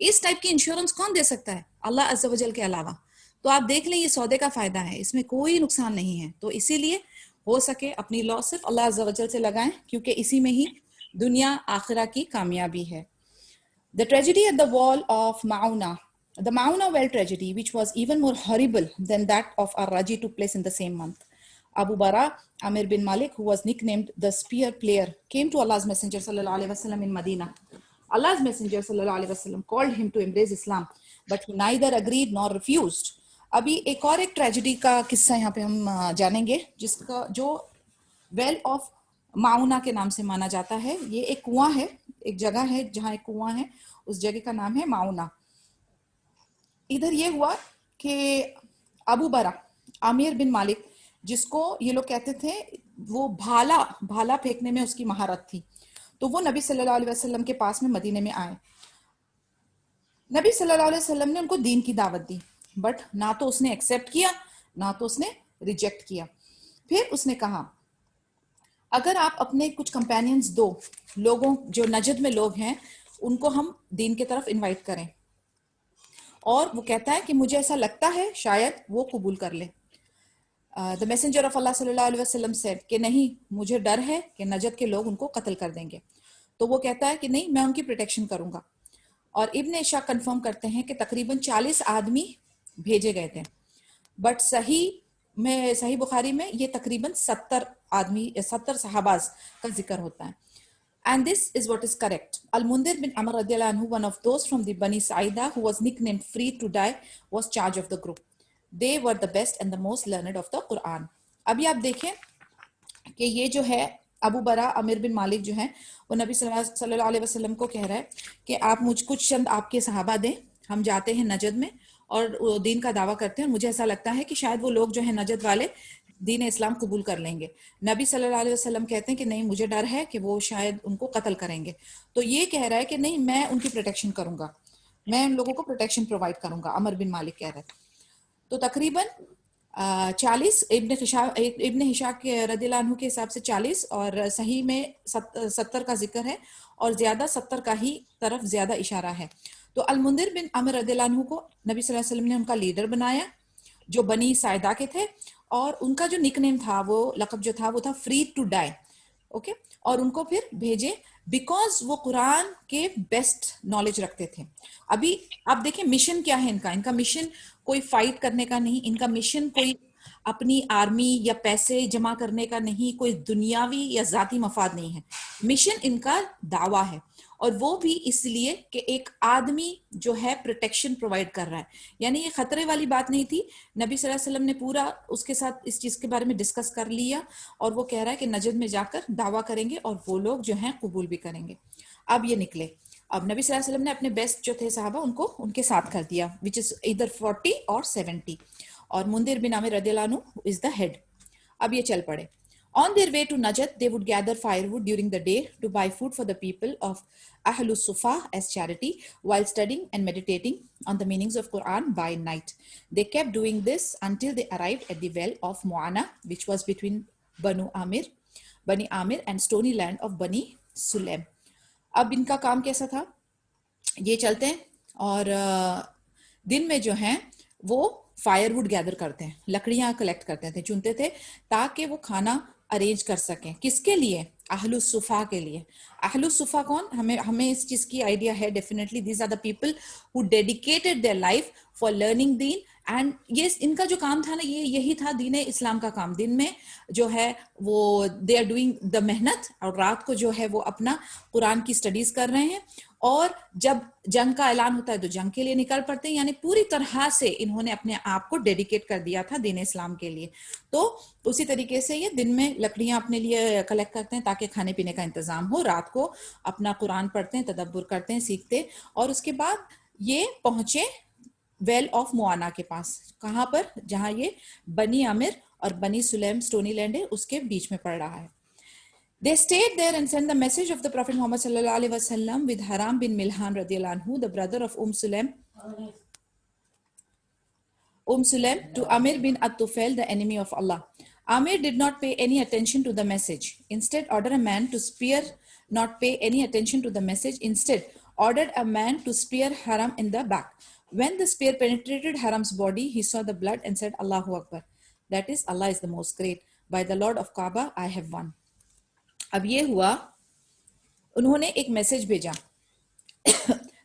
इस टाइप की इंश्योरेंस कौन दे सकता है? अल्लाह अज़्ज़ा वजल के अलावा. तो आप देख लें ये सौदे का फायदा है, इसमें कोई नुकसान नहीं है. तो इसीलिए हो सके अपनी लॉ सिर्फ अल्लाह अज़्ज़ा वजल से लगाएं, क्योंकि इसी में ही दुनिया आखिरा की कामयाबी है. The tragedy at the wall of Mauna, the Mauna well tragedy, which was even more horrible than that of Ar-Raji, took place in the same month. Abu Bara Amir bin Malik, who was nicknamed the spear player, came to Allah's Messenger sallallahu alaihi wasallam in Medina. Allah's Messenger sallallahu alaihi wasallam called him to embrace Islam, but he neither agreed nor refused. अभी एक और एक tragedy का किस्सा यहाँ पे हम जानेंगे, जिसका जो वेल ऑफ माउना के नाम से माना जाता है. ये एक कुआं है, एक जगह है जहाँ एक कुआं है, उस जगह का नाम है माउना. इधर ये हुआ कि अबू बरा आमिर बिन मालिक, जिसको ये लोग कहते थे वो भाला फेंकने में उसकी महारत थी, तो वो नबी सल्लल्लाहु अलैहि वसल्लम के पास में मदीने में आए. नबी सल्लल्लाहु अलैहि वसल्लम ने उनको दीन की दावत दी, बट ना तो उसने एक्सेप्ट किया ना तो उसने रिजेक्ट किया. फिर उसने कहा अगर आप अपने कुछ कंपेनियंस दो लोगों जो नजद में लोग हैं उनको हम दीन की तरफ इनवाइट करें, और वो कहता है कि मुझे ऐसा लगता है शायद वो कबूल कर ले. द मैसेंजर ऑफ अल्लाह सल्लल्लाहु अलैहि वसल्लम सेड कि नहीं, मुझे डर है कि नजद के लोग उनको कत्ल कर देंगे. तो वो कहता है कि नहीं, मैं उनकी प्रोटेक्शन करूंगा. और इब्न इशा कंफर्म करते हैं कि तकरीबन 40 आदमी भेजे गए थे, बट सही बुखारी में ये तकरीबन 70 सहाबाज का जिक्र होता है. And this is what is correct. Al-Mundhir bin Amr radiyallahu anhu, one of those from the Bani Saida who was nicknamed free to die, was charge of the group. They were the best and the most learned of the Quran. अभी आप देखें कि ये जो है अबू बरा अमीर बिन मालिक जो है वो नबी सल्लल्लाहु अलैहि वसल्लम को कह रहा है कि आप मुझ कुछ चंद आपके सहाबा दें, हम जाते हैं नजद में और दीन का दावा करते हैं, मुझे ऐसा लगता है कि शायद वो लोग जो है नजद वाले दीन इस्लाम कबूल कर लेंगे. नबी सल्लल्लाहु अलैहि वसल्लम कहते हैं कि नहीं, मुझे डर है कि वो शायद उनको कत्ल करेंगे. तो ये कह रहा है कि नहीं, मैं उनकी प्रोटेक्शन करूंगा, मैं उन लोगों को प्रोटेक्शन प्रोवाइड करूंगा. अमर बिन मालिक कह रहे हैं. तो तकरीबन 40 इब्न हिशा के रदियल्लाहु अन्हु के हिसाब से 40 और सही में 70 का जिक्र है और ज्यादा 70 का ही तरफ ज्यादा इशारा है. तो अल-मुंदिर बिन अमर रदियल्लाहु अन्हु को नबी सल्लल्लाहु अलैहि वसल्लम ने उनका लीडर बनाया, जो बनी साइदा के थे, और उनका जो निकनेम था, वो लक़ब जो था वो था फ्री टू डाई. ओके, और उनको फिर भेजे बिकॉज वो कुरान के बेस्ट नॉलेज रखते थे। अभी आप देखें मिशन क्या है इनका। इनका मिशन कोई फाइट करने का नहीं, इनका मिशन कोई अपनी आर्मी या पैसे जमा करने का नहीं, कोई दुनियावी या जाती मफाद नहीं है। मिशन इनका दावा है, और वो भी इसलिए कि एक आदमी जो है प्रोटेक्शन प्रोवाइड कर रहा है, यानी ये खतरे वाली बात नहीं थी। नबी सल्लल्लाहु अलैहि वसल्लम ने पूरा उसके साथ इस चीज के बारे में डिस्कस कर लिया, और वो कह रहा है कि नजद में जाकर दावा करेंगे और वो लोग जो हैं कबूल भी करेंगे। अब ये निकले, अब नबी सल्लल्लाहु अलैहि वसल्लम ने अपने बेस्ट जो थे साहबा उनको उनके साथ कर दिया, विच इज इधर 40 और 70, और मुंदिर बिन आमिर रदियल्लाहु अन्हु इज द हेड। अब ये चल पड़े। On their way to Najd, they would gather firewood during the day to buy food for the people of Ahlus Sufa as charity, while studying and meditating on the meanings of Quran by night. They kept doing this until they arrived at the well of Mu'ana, which was between Bani Amir and stony land of Bani Sulaim. अब इनका काम कैसा था, ये चलते हैं और दिन में जो हैं वो फायरवुड गैदर करते हैं, लकड़ियां कलेक्ट करते थे, चुनते थे ताकि वो खाना अरेंज कर सकें। किसके लिए? अहलुस सुफा के लिए। अहलुस सुफा कौन? हमें इस चीज की आइडिया है definitely. These are the people who dedicated their life for learning दीन, एंड ये इनका जो काम था ना, ये यही था दीन इस्लाम का काम। दिन में जो है वो दे आर डूइंग द मेहनत, और रात को जो है वो अपना कुरान की स्टडीज कर रहे हैं, और जब जंग का ऐलान होता है तो जंग के लिए निकल पड़ते हैं। यानी पूरी तरह से इन्होंने अपने आप को डेडिकेट कर दिया था दीन इस्लाम के लिए। तो उसी तरीके से ये दिन में लकड़ियां अपने लिए कलेक्ट करते हैं ताकि खाने पीने का इंतजाम हो, रात को अपना कुरान पढ़ते हैं, तदब्बुर करते हैं, सीखते, और उसके बाद ये पहुंचे वेल ऑफ मुआना के पास। कहां पर? जहां ये बनी आमिर और बनी सुलैम स्टोनी लैंड है उसके बीच में पड़ रहा है। They stayed there and sent the message of the Prophet Muhammad sallallahu alaihi wasallam with Haram bin Milhan radiyallahu anhu, the brother of Sulaim, to Amir bin At-Tufail, the enemy of Allah. Amir did not pay any attention to the message. Instead, ordered a man to spear Haram in the back. When the spear penetrated Haram's body, he saw the blood and said, Allahu Akbar. That is, Allah is the most great. By the Lord of Kaaba, I have won. अब ये हुआ, उन्होंने एक message भेजा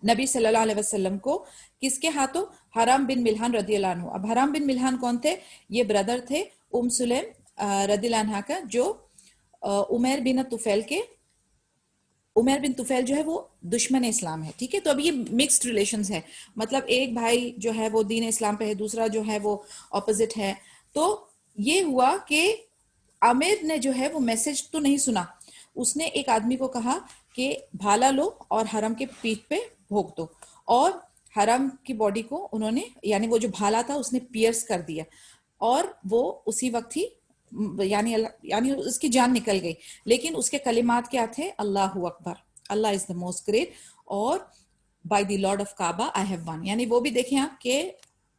नबी सल्लल्लाहु अलैहि वसल्लम को, किसके हाथों? हराम बिन मिल्हान रदियल्लाहु अन्हु। अब हराम बिन मिल्हान कौन थे? ये ब्रदर थे सुलैम रदियल्लाहु अन्हा का, जो उमैर बिन तुफैल जो है वो दुश्मन इस्लाम है। ठीक है, तो अब ये मिक्स्ड रिलेशंस है, मतलब एक भाई जो है वो दीन इस्लाम पे है, दूसरा जो है वो ऑपोजिट है। तो ये हुआ कि आमिर ने जो है वो मैसेज तो नहीं सुना, उसने एक आदमी को कहा कि भाला लो और हरम के पीठ पे भोग दो, और हरम की बॉडी को उन्होंने, यानी वो जो भाला था उसने पियर्स कर दिया, और वो उसी वक्त ही यानी उसकी जान निकल गई। लेकिन उसके कलिमात क्या थे? अल्लाहु अकबर, अल्लाह इज द मोस्ट ग्रेट, और by the lord of Kaaba I have won. यानी वो भी देखें आप कि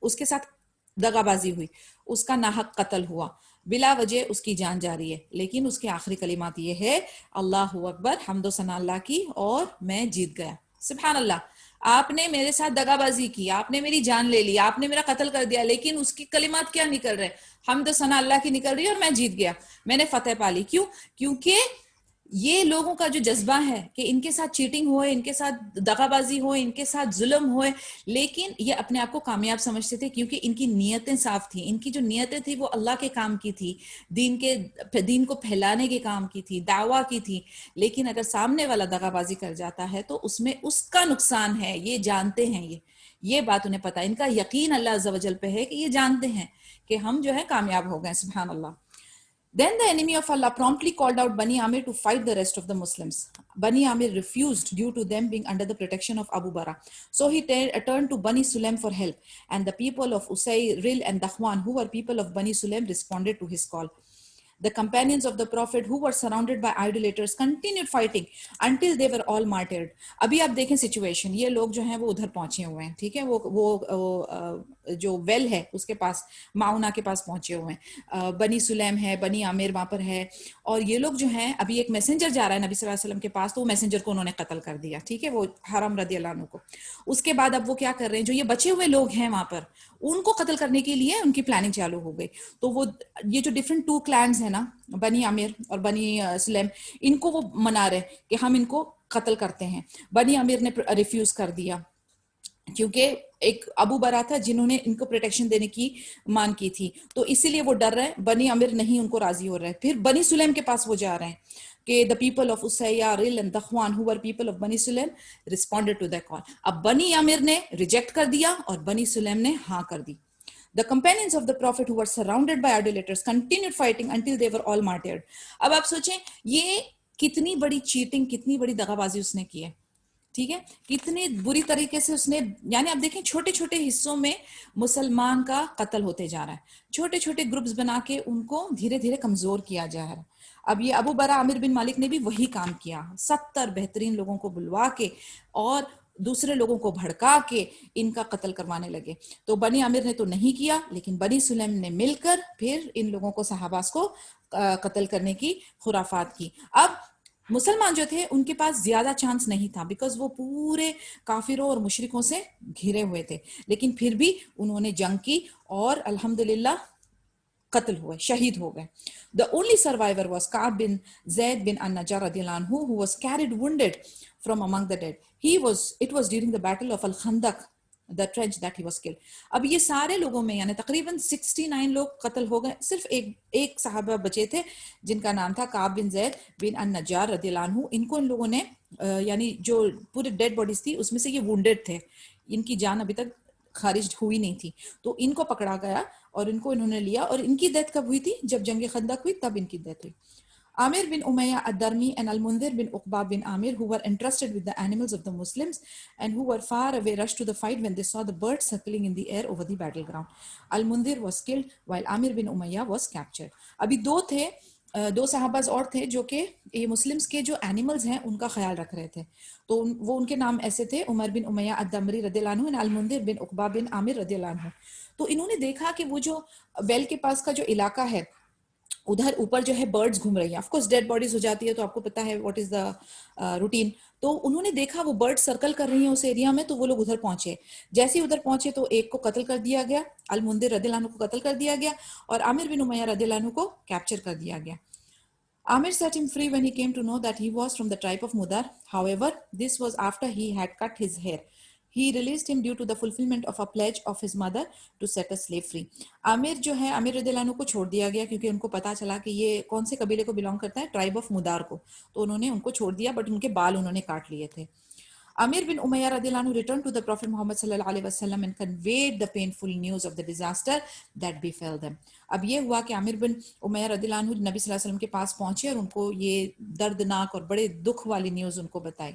उसके साथ दगाबाजी हुई, उसका नाहक कत्ल हुआ, बिला वजह उसकी जान जा रही है, लेकिन उसके आखिरी कलिमात ये है अल्लाहु अकबर, हम्दो सना अल्लाह की, और मैं जीत गया। सुभान अल्लाह, आपने मेरे साथ दगाबाजी की, आपने मेरी जान ले ली, आपने मेरा कत्ल कर दिया, लेकिन उसकी कलिमात क्या निकल रहे? हम्दो सना अल्लाह की निकल रही है, और मैं जीत गया, मैंने फतेह पा ली। क्यों? क्योंकि ये लोगों का जो जज्बा है कि इनके साथ चीटिंग होए, इनके साथ दगाबाजी हो, इनके साथ जुल्म होए, लेकिन ये अपने आप को कामयाब समझते थे क्योंकि इनकी नीयतें साफ थी। इनकी जो नीयतें थी वो अल्लाह के काम की थी, दीन को फैलाने के काम की थी, दावा की थी। लेकिन अगर सामने वाला दगाबाजी कर जाता है तो उसमें उसका नुकसान है, ये जानते हैं, ये बात उन्हें पता है। इनका यकीन अल्लाह अज़्ज़ा वजल पे है कि ये जानते हैं कि हम जो है कामयाब हो गए। सुभान अल्लाह। Then the enemy of Allah promptly called out Bani Amir to fight the rest of the Muslims. Bani Amir refused due to them being under the protection of Abu Bara. So he turned to Bani Sulaim for help, and the people of Usay, Ril and Dakhwan, who were people of Bani Sulaim, responded to his call. The companions of the Prophet, who were surrounded by idolaters, continued fighting until they were all martyred. अभी आप देखें situation, ये लोग जो हैं वो उधर पहुंचे हुए हैं, ठीक है, वो जो वेल है उसके पास, माउना के पास पहुंचे हुए हैं। बनी सुलैम है, बनी आमिर वहां पर है, और ये लोग जो हैं, अभी एक मैसेंजर जा रहा है नबी सल्लल्लाहु अलैहि वसल्लम के पास, तो वो मैसेंजर को उन्होंने कत्ल कर दिया, ठीक है, वो हराम रदी अल्लाह अन्हु को। उसके बाद अब वो क्या कर रहे हैं, जो ये बचे हुए लोग हैं वहां पर, उनको कत्ल करने के लिए उनकी प्लानिंग चालू हो गई। तो वो ये जो डिफरेंट 2 क्लैन्स है ना, बनी आमिर और बनी सुलैम, इनको वो मना रहे कि हम इनको कत्ल करते हैं। बनी आमिर ने रिफ्यूज कर दिया, क्योंकि एक अबू बरा था जिन्होंने इनको प्रोटेक्शन देने की मांग की थी, तो इसीलिए वो डर रहे हैं। बनी आमिर नहीं उनको राजी हो रहे हैं। फिर बनी सुलैम के पास वो जा रहे हैं कि द पीपल ऑफ उसैया रिल एंड दखवान हु वर पीपल ऑफ बनी सुलैम रिस्पोंडेड टू द कॉल। अब बनी आमिर ने रिजेक्ट कर दिया और बनी सुलैम ने हाँ कर दी। The companions of the Prophet who were surrounded by idolaters continued fighting until they were all martyred. अब आप सोचें ये कितनी बड़ी चीटिंग, कितनी बड़ी दगाबाजी उसने की है, ठीक है, कितनी बुरी तरीके से उसने, यानी आप देखें छोटे छोटे हिस्सों में मुसलमान का कत्ल होते जा रहा है, छोटे छोटे ग्रुप्स बना के उनको धीरे धीरे कमजोर किया जा रहा है। अब ये अबू बरा आमिर बिन मालिक ने भी वही काम किया, 70 बेहतरीन लोगों को बुलवा के और दूसरे लोगों को भड़का के इनका कत्ल करवाने लगे। तो बनी आमिर ने तो नहीं किया, लेकिन बनी सुलैम ने मिलकर फिर इन लोगों को, सहाबास को कत्ल करने की खुराफात की। अब मुसलमान जो थे उनके पास ज्यादा चांस नहीं था, बिकॉज वो पूरे काफिरों और मुशरिकों से घिरे हुए थे, लेकिन फिर भी उन्होंने जंग की और अल्हम्दुलिल्लाह कत्ल हुए, शहीद हो गए। The only survivor was Ka'b bin Zaid bin an-Najjar radiyallahu anhu, who was carried wounded from among the dead. It was during the battle of Al-Khandaq, the trench, that he was killed. अब ये सारे लोगों में यानी तकरीबन 69 लोग कत्ल हो गए, सिर्फ एक सहाबा बचे थे जिनका नाम था काब बिन जैद बिन अन-नज्जार रदियल्लाहु अन्हु। इनको इन लोगों ने यानी जो पूरे डेड बॉडीज थी उसमें से ये वुंडेड थे, इनकी जान अभी तक खारिज हुई नहीं थी, तो इनको पकड़ा गया और इनको इन्होंने लिया। और इनकी डेथ कब हुई थी? जब जंग खंदक हुई तब इनकी डेथ हुई। Amir bin Umayyah ad-Darmi and Al-Mundhir bin Uqba bin Amir, who were entrusted with the animals of the Muslims and who were far away, rushed to the fight when they saw the birds circling in the air over the battleground. Al-Mundhir was killed while Amir bin Umayyah was captured. अभी दो सहाबाज और थे जो कि ये Muslims के जो animals हैं उनका ख्याल रख रहे थे, तो वो उनके नाम ऐसे थे, उमर बिन उमैया अद-दमरी रदियल्लाहु अन्हु और अल-मुंदिर बिन उक़बा बिन आमिर रदियल्लाहु अन्हु। तो इन्होंने देखा कि वो जो वेल के पास का जो इलाका है उधर ऊपर जो है बर्ड्स घूम रही हैं, ऑफ कोर्स डेड बॉडीज हो जाती है तो आपको पता है व्हाट इज द रूटीन। तो उन्होंने देखा वो बर्ड सर्कल कर रही हैं उस एरिया में, तो वो लोग उधर पहुंचे। जैसे ही उधर पहुंचे तो एक को कत्ल कर दिया गया, अल-मुंदिर रदियल्लाहु अन्हु को कत्ल कर दिया गया और आमिर बिन उमैया रदियल्लाहु अन्हु को कैप्चर कर दिया गया। Amir set him free when he came to know that he was from the tribe of Mudar. However, this was after he had cut his hair. He released him due to the fulfillment of a pledge of his mother to set a slave free. Aamir जो है, आमिर रदियल्लाहु अन्हु को छोड़ दिया गया क्योंकि उनको पता चला कि ये कौन से कबीले को बिलोंग करता है, ट्राइब ऑफ मुदार को, तो उन्होंने उनको छोड़ दिया, बट उनके बाल उन्होंने काट लिए थे। Amir bin Umayyah radiallahu anhu returned to the Prophet Muhammad sallallahu alaihi wasallam and conveyed the painful news of the disaster that befell them. अब ये हुआ कि आमिर बिन उमैया रदियल्लाहु अन्हु नबी सल्लल्लाहु अलैहि वसल्लम के पास पहुंचे और उनको ये दर्दनाक और बड़े दुख वाली न्यूज़ उनको बताई,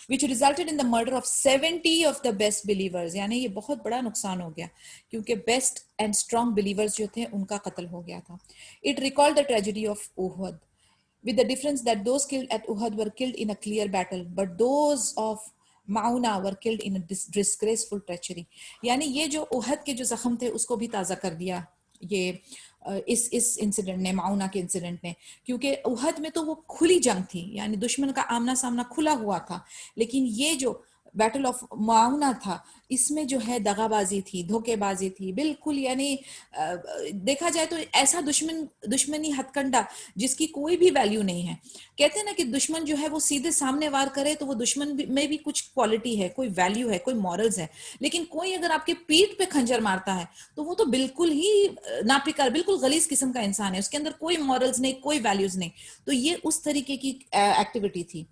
which resulted in the murder of 70 of the best believers. यानी ये बहुत बड़ा नुकसान हो गया क्योंकि best and strong believers जो थे उनका कत्ल हो गया था. It recalled the tragedy of Uhud, with the difference that those killed at Uhud were killed in a clear battle, but those of Mauna were killed in a disgraceful treachery. यानी ये जो उहद के जो जख्म थे उसको भी ताज़ा कर दिया ये इस इंसिडेंट ने, माउना के इंसिडेंट ने, क्योंकि उहद में तो वो खुली जंग थी, यानी दुश्मन का आमना सामना खुला हुआ था, लेकिन ये जो बैटल ऑफ माउना था इसमें जो है दगाबाजी थी, धोखेबाजी थी, बिल्कुल यानी देखा जाए तो ऐसा दुश्मनी हथकंडा जिसकी कोई भी वैल्यू नहीं है। कहते हैं ना कि दुश्मन जो है वो सीधे सामने वार करे तो वो दुश्मन में भी कुछ क्वालिटी है, कोई वैल्यू है, कोई मॉरल्स है, लेकिन कोई अगर आपके पीठ पे खंजर मारता है तो वो तो बिल्कुल ही नापिकार, बिल्कुल गलीज किस्म का इंसान है, उसके अंदर कोई मॉरल्स नहीं, कोई वैल्यूज नहीं। तो ये उस तरीके की एक्टिविटी थी।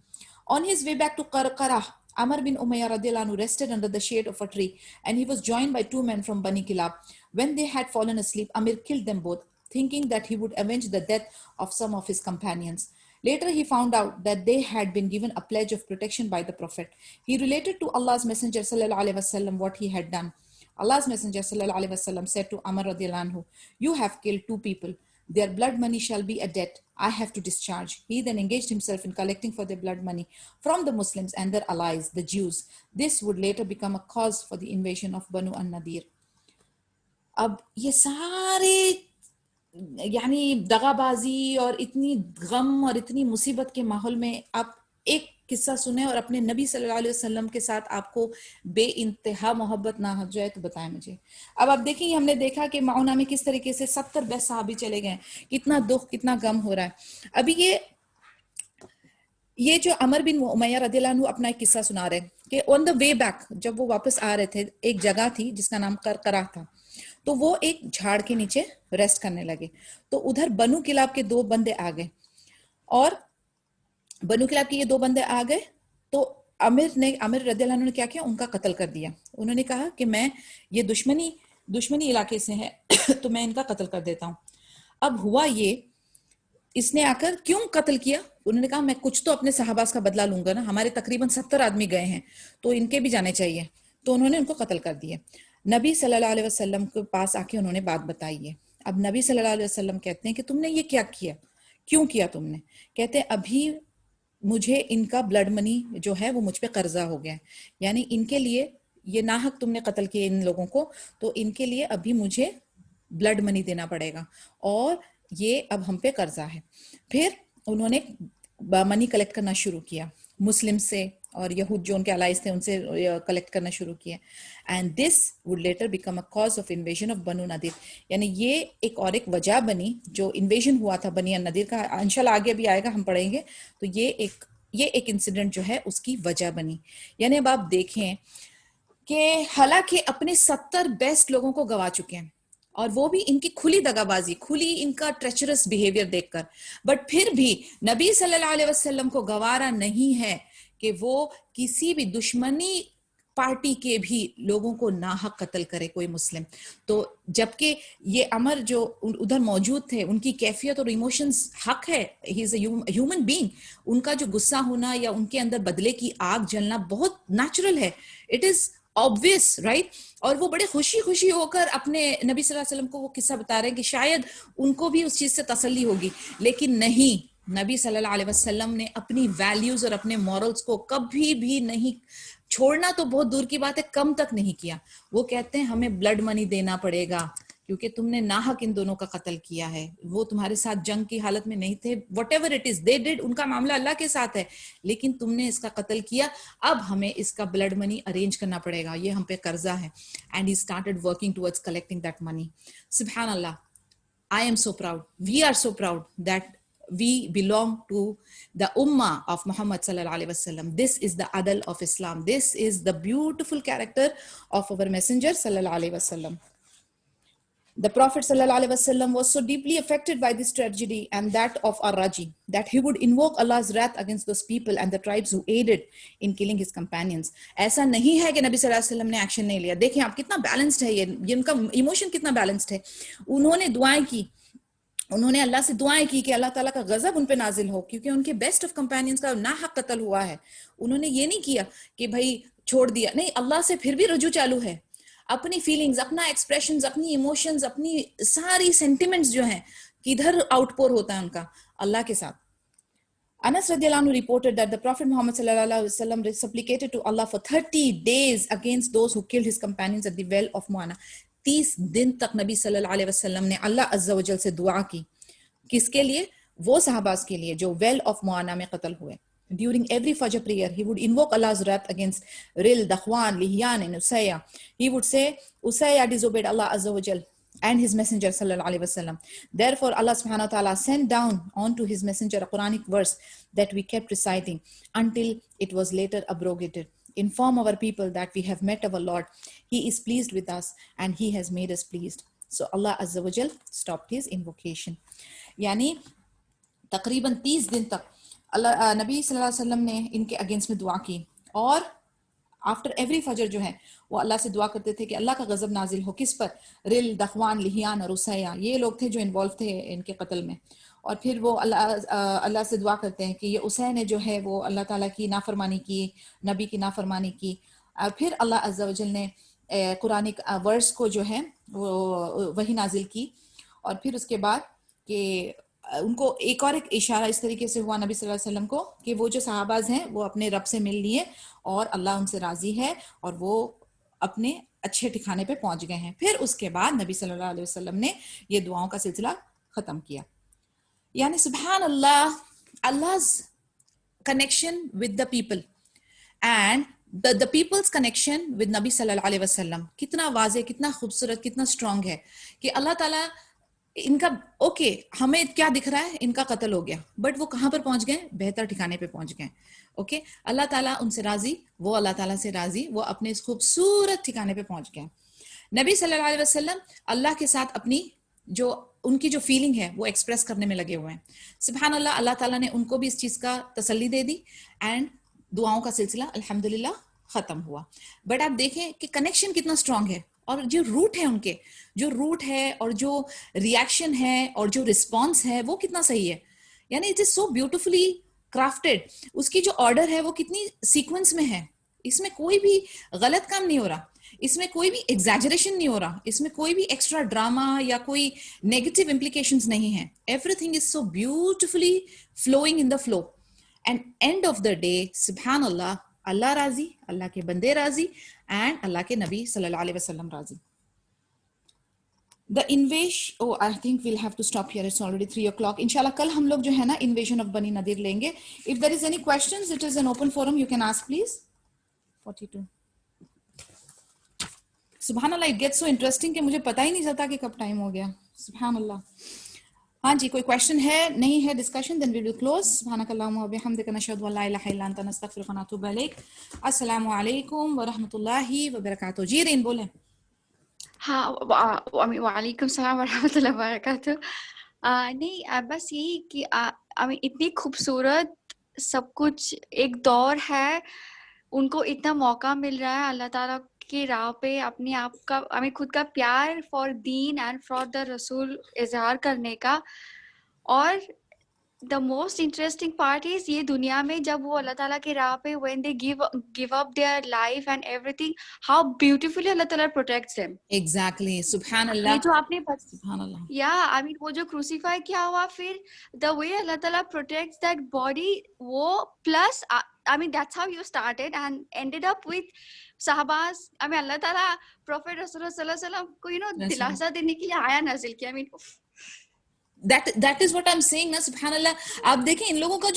On his way back to Qarqara, Amr bin Umayyah radiallahu anhu rested under the shade of a tree, and he was joined by 2 men from Bani Kilab. When they had fallen asleep, Amir killed them both, thinking that he would avenge the death of some of his companions. Later, he found out that they had been given a pledge of protection by the Prophet. He related to Allah's Messenger sallallahu alaihi wasallam what he had done. Allah's Messenger sallallahu alaihi wasallam said to Amr radiallahu anhu, "You have killed 2 people. Their blood money shall be a debt I have to discharge." He then engaged himself in collecting for their blood money from the Muslims and their allies, the Jews. This would later become a cause for the invasion of Banu an-Nadir. अब ये सारे यानी दगाबाजी और इतनी गम और इतनी मुसीबत के माहौल में आप एक किस्सा सुने और अपने नबी सल्लल्लाहु अलैहि वसल्लम के साथ आपको बेइंतहा मोहब्बत ना हो जाए तो बताएं मुझे। अब आप देखिए, हमने देखा कि माउना में किस तरीके से 70 बेस्ट सहाबी चले गए, कितना दुख कितना गम हो रहा है। अभी ये जो अमर बिन उमैया रदियल्लाहु अन्हु अपना एक किस्सा सुना रहे कि ऑन द वे बैक जब वो वापस आ रहे थे, एक जगह थी जिसका नाम करकरा था, तो वो एक झाड़ के नीचे रेस्ट करने लगे। तो उधर बनु किलाब के 2 बंदे आ गए और बनु किलाब के ये 2 बंदे आ गए तो अमीर रदियल्लाहु अन्हु ने क्या किया, उनका कत्ल कर दिया। उन्होंने कहा कि मैं ये दुश्मनी इलाके से है तो मैं इनका कत्ल कर देता हूं। अब हुआ ये, इसने आकर क्यों कत्ल किया? उन्होंने कहा मैं कुछ तो अपने सहाबास का बदला लूंगा ना, हमारे तकरीबन 70 आदमी गए हैं तो इनके भी जाने चाहिए। तो उन्होंने उनको कत्ल कर दिया। नबी सल्लल्लाहु अलैहि वसल्लम के पास आके उन्होंने बात बताई है। अब नबी सल्लल्लाहु अलैहि वसल्लम कहते हैं कि तुमने ये क्या किया, क्यों किया तुमने? कहते हैं अभी मुझे इनका ब्लड मनी जो है वो मुझ पे कर्जा हो गया है, यानी इनके लिए ये नाहक तुमने कत्ल किए इन लोगों को, तो इनके लिए अभी मुझे ब्लड मनी देना पड़ेगा और ये अब हम पे कर्जा है। फिर उन्होंने मनी कलेक्ट करना शुरू किया मुस्लिम से और यहूद जो उनके अलाइज थे उनसे कलेक्ट करना शुरू किया। And this would later become a cause of invasion of बनु नदीर, यानी ये एक वजह बनी जो इन्वेजन हुआ था बनी नदीर का। इंशाल्लाह आगे भी आएगा, हम पढ़ेंगे। तो ये एक इंसिडेंट जो है उसकी वजह बनी। यानी अब आप देखें कि हालांकि अपने 70 बेस्ट लोगों को गवा चुके हैं और वो भी इनकी खुली दगाबाजी, खुली इनका ट्रेचरस बिहेवियर देखकर, बट फिर भी नबी सल्लल्लाहु अलैहि वसल्लम को गवारा नहीं है कि वो किसी भी दुश्मनी पार्टी के भी लोगों को नाहक कत्ल करे कोई मुस्लिम। तो जबकि ये अमर जो उधर मौजूद थे, उनकी कैफियत और इमोशंस हक है, he is a human being, उनका जो गुस्सा होना या उनके अंदर बदले की आग जलना बहुत नेचुरल है, इट इज ऑब्वियस, राइट? और वो बड़े खुशी होकर अपने नबी सल्लल्लाहु अलैहि वसल्लम को वो किस्सा बता रहे हैं कि शायद उनको भी उस चीज से तसल्ली होगी, लेकिन नहीं, नबी सल्लल्लाहु अलैहि वसल्लम ने अपनी वैल्यूज और अपने मॉरल्स को कभी भी नहीं छोड़ना, तो बहुत दूर की बात है, कम तक नहीं किया। वो कहते हैं हमें ब्लड मनी देना पड़ेगा क्योंकि तुमने नाहक इन दोनों का कत्ल किया है, वो तुम्हारे साथ जंग की हालत में नहीं थे, whatever it is they did, उनका मामला अल्लाह के साथ है, लेकिन तुमने इसका कत्ल किया, अब हमें इसका ब्लड मनी अरेंज करना पड़ेगा, ये हम पे कर्जा है। And he started working towards collecting that money. सुभान अल्लाह, I am so proud. We are so proud that we belong to the ummah of Muhammad sallallahu alaihi wasallam. This is the adl of Islam. This is the beautiful character of our messenger sallallahu alaihi wasallam. The Prophet sallallahu alaihi wasallam was so deeply affected by this tragedy and that of Ar-Raji that he would invoke Allah's wrath against those people and the tribes who aided in killing his companions. ऐसा नहीं है कि नबी सल्लल्लाहु अलैहि वसल्लम ने action नहीं लिया। देखें आप कितना बैलेंस्ड है, ये उनका इमोशन कितना बैलेंस्ड है। उन्होंने दुआएं की, उन्होंने अल्लाह से दुआएं की कि अल्लाह ताला का गजब उन पे नाजिल हो, क्योंकि उनके बेस्ट ऑफ कंपेनियंस का नाहक कत्ल हुआ है। उन्होंने ये नहीं किया कि भाई छोड़ दिया, नहीं, अल्लाह से फिर भी रजू चालू है। अपनी फीलिंग्स, अपना एक्सप्रेशंस, अपनी इमोशंस, अपनी सारी सेंटिमेंट्स जो हैं, किधर आउटपोर होता है उनका? अल्लाह के साथ। Anas radiallahu anhu reported that the Prophet Muhammad sallallahu alaihi wasallam supplicated to Allah for 30 days against those who killed his companions at the well of Mu'ana. 30 दिन तक नबी सल्लल्लाहु अलैहि वसल्लम ने अल्लाह अज़्ज़ा वजल से दुआ की। किसके लिए? वो सहाबास के लिए जो वेल ऑफ मुआना में कत्ल हुए। During every Fajr prayer, he would invoke Allah's wrath against Ril, Dakhwan, Lihyan, and Usayya. He would say, Usayya disobeyed Allah Azza wa Jal and his messenger sallallahu alaihi wasallam. Therefore, Allah subhanahu wa ta'ala sent down onto his messenger a Quranic verse that we kept reciting until it was later abrogated. Inform our people that we have met our Lord. He is pleased with us and he has made us pleased. So Allah Azza wa Jal stopped his invocation. यानी तकरीबन 30 दिन तक अल्लाह नबी सल्लल्लाहु अलैहि वसल्लम ने इनके against में दुआ की, और आफ्टर एवरी फजर जो है वो अल्लाह से दुआ करते थे कि अल्लाह का गजब नाजिल हो। किस पर? रिल, दखवान, लिहियान और उसैया, ये लोग थे जो इन्वॉल्व थे इनके कत्ल में। और फिर वो अल्लाह से दुआ करते हैं कि ये उसै ने जो है वो अल्लाह ताला की नाफरमानी की, नबी की नाफरमानी की। फिर अल्लाह अज़्ज़ा वजल ने कुरानिक वर्स को जो है वो वही नाजिल की, और फिर उसके बाद कि उनको एक और एक इशारा इस तरीके से हुआ नबी सल्लल्लाहु अलैहि वसल्लम को कि वो जो सहाबाज हैं वो अपने रब से मिल लिए और अल्लाह उनसे राजी है और वो अपने अच्छे ठिकाने पे पहुंच गए हैं। फिर उसके बाद नबी सल्लल्लाहु अलैहि वसल्लम ने ये दुआओं का सिलसिला खत्म किया। यानी सुभान अल्लाह, Allah's connection with the people and the people's connection with नबी सल्लल्लाहु अलैहि वसल्लम कितना वाज़े, कितना खूबसूरत, कितना स्ट्रांग है कि अल्लाह ताला इनका ओके हमें क्या दिख रहा है, इनका कत्ल हो गया, बट वो कहाँ पर पहुंच गए, बेहतर ठिकाने पे पहुंच गए। ओके, अल्लाह ताला उनसे राजी, वो अल्लाह ताला से राजी, वो अपने इस खूबसूरत ठिकाने पे पहुंच गए। नबी सल्लल्लाहु अलैहि वसल्लम अल्लाह के साथ अपनी जो उनकी जो फीलिंग है वो एक्सप्रेस करने में लगे हुए हैं। सुभान अल्लाह, अल्लाह ताला ने उनको भी इस चीज का तसल्ली दे दी एंड दुआओं का सिलसिला अल्हम्दुलिल्लाह खत्म हुआ। बट आप देखें कि कनेक्शन कितना स्ट्रांग है और जो रूट है उनके, जो रूट है और जो रिएक्शन है और जो रिस्पॉन्स है वो कितना सही है। यानी it is so beautifully crafted, उसकी जो ऑर्डर है वो कितनी सीक्वेंस में है, इसमें कोई भी गलत काम नहीं हो रहा, इसमें कोई भी एग्जैजरेशन नहीं हो रहा, इसमें कोई भी एक्स्ट्रा ड्रामा या कोई नेगेटिव इम्प्लीकेशंस नहीं है। Everything is so beautifully flowing in the flow and end of the day सुभान अल्लाह, अल्लाह राजी, अल्लाह के बंदे राजी एंड अल्लाह के नबी सल्लल्लाहु अलैहि वसल्लम राजी। The invasion, oh I think we'll have to stop here, it's already 3 o'clock. इंशाल्लाह कल हम लोग जो है ना invasion of बनी नदीर लेंगे। If there is any questions, it is an open forum, you can ask please. 42. सुभान अल्लाह, it gets so interesting कि मुझे पता ही नहीं चलता कि कब टाइम हो गया। सुभान अल्लाह। हाँ जी, कोई क्वेश्चन है, नहीं है discussion, then we will close. सुब्हानकल्लाहुम्मा व बिहम्दिका नशहदु अल्ला इलाहा इल्ला अंता नस्तगफिरुका व नतूबु इलैक। अस्सलामु अलैकुम व रहमतुल्लाहि व बरकातहू। जी रेन बोले। हाँ, वालेकुम सलाम वरहमतुल्लाहि वबरकातुह। नहीं, बस यही कि इतनी खूबसूरत सब कुछ एक दौर है, उनको इतना मौका मिल रहा है अल्लाह ताला की राह पे अपने आप का, खुद का प्यार for Deen and for the रसूल इजहार करने का। और the most interesting part is ये दुनिया में जब वो अल्लाह ताला की राह पे when they give up their life and everything, how beautifully अल्लाह ताला protects them. Exactly, सुभान अल्लाह। ये जो आपने सुभान अल्लाह। Yeah, वो जो क्रूसीफाई किया हुआ, फिर the way अल्लाह ताला protects that body, वो plus that's how you started and ended up with sahabas. अल्लाह ताला Prophet Rasulullah sallallahu alaihi wasallam को दिलासा देने के लिए आया नाजिल किया। That is what I'm saying ना, सुभान अल्लाह। आप देखें इन लोगों का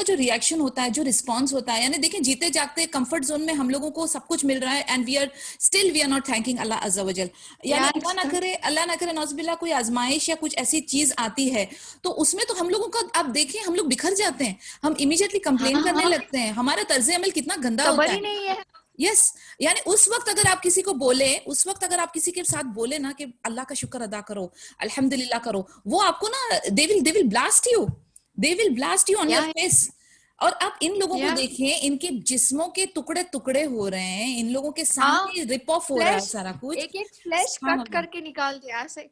जो रिएक्शन होता है, जो रिस्पॉन्स होता है, यानी देखें जीते जागते कंफर्ट जोन में हम लोगों को सब कुछ मिल रहा है and we are not thanking अल्लाह अज़्ज़ा वजल। यानी अल्लाह ना करे नौज़ुबिल्लाह कोई आजमाइश या कुछ ऐसी चीज आती है तो उसमें तो हम लोगों का, आप देखें हम लोग बिखर जाते हैं, हम इमीडिएटली कंप्लेन करने लगते हैं, हमारा तर्ज अमल कितना गंदा होता है। नहीं है। यस, यानी उस वक्त अगर आप किसी को बोले, उस वक्त अगर आप किसी के साथ बोले ना कि अल्लाह का शुक्र अदा करो, अल्हम्दुलिल्लाह करो, वो आपको ना they will blast you on your face. और आप इन लोगों को देखिए, इनके जिस्मों के टुकड़े टुकड़े हो रहे हैं, इन लोगों के सामने रिप ऑफ हो रहा है सारा कुछ, एक एक फ्लैश कट करके निकाल दिया ऐसे,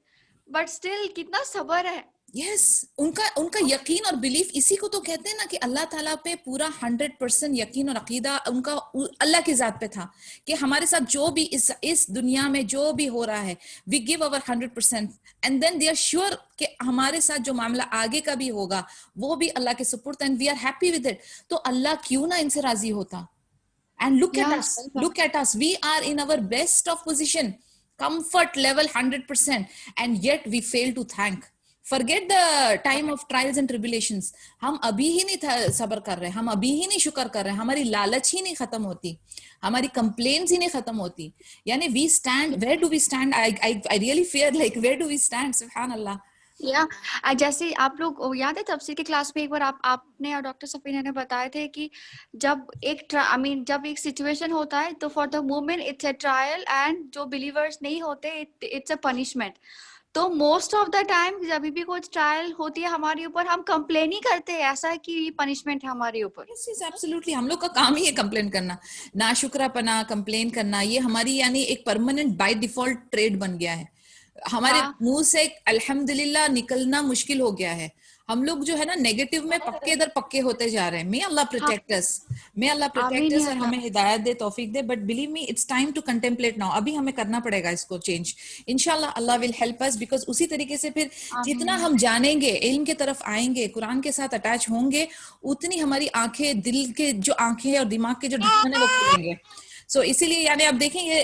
बट स्टिल कितना सब्र है। यस, उनका यकीन और बिलीफ, इसी को तो कहते हैं ना कि अल्लाह ताला पे पूरा 100% यकीन और अकीदा उनका अल्लाह की जात पे था कि हमारे साथ जो भी इस दुनिया में जो भी हो रहा है, we give our 100% and then they are sure कि हमारे साथ जो मामला आगे का भी होगा वो भी अल्लाह के सुपुर्द and we are happy with it. तो अल्लाह क्यों ना इनसे राजी होता। And look at us, we are in our best of position, comfort level 100%, and yet we fail to thank. Forget the time of trials and tribulations. हम अभी ही नहीं सब्र कर रहे, हम अभी ही नहीं शुक्र कर रहे, हमारी लालच ही नहीं खत्म होती, हमारी कंप्लेन्स ही नहीं खत्म होती। यानी we stand, where do we stand? I really fear, like where do we stand? सुभान अल्लाह। जैसे आप लोग याद है तफसीर की क्लास में एक बार आपने और डॉक्टर सफीना ने बताए थे कि जब एक सिचुएशन होता है तो for the moment it's a trial and जो बिलीवर्स नहीं होते इट्स अ पनिशमेंट। तो मोस्ट ऑफ द टाइम जब भी कुछ ट्रायल होती है हमारे ऊपर, हम कंप्लेन ही करते हैं ऐसा कि पनिशमेंट है हमारे ऊपर। एब्सोल्युटली, हम लोग का काम ही है कंप्लेन करना, नाशुक्रापना, कंप्लेन करना, ये हमारी यानी एक परमानेंट बाय डिफॉल्ट ट्रेड बन गया है। हमारे मुंह से अल्हम्दुलिल्लाह निकलना मुश्किल हो गया है। हम लोग जो है ना नेगेटिव में पक्के होते जा रहे हैं। मे अल्लाह प्रोटेक्ट अस, मे अल्लाह प्रोटेक्ट अस और हमें हिदायत दे, तौफीक दे। But believe me, it's time to contemplate now. अभी हमें करना पड़ेगा इसको चेंज। इंशाल्लाह अल्लाह विल हेल्प अस, बिकॉज उसी तरीके से फिर जितना हम जानेंगे, इल्म के तरफ आएंगे, कुरान के साथ अटैच होंगे, उतनी हमारी आंखें, दिल के जो आंखें और दिमाग के जो ढक्कन है वो खुलेंगे। सो इसीलिए यानी आप देखेंगे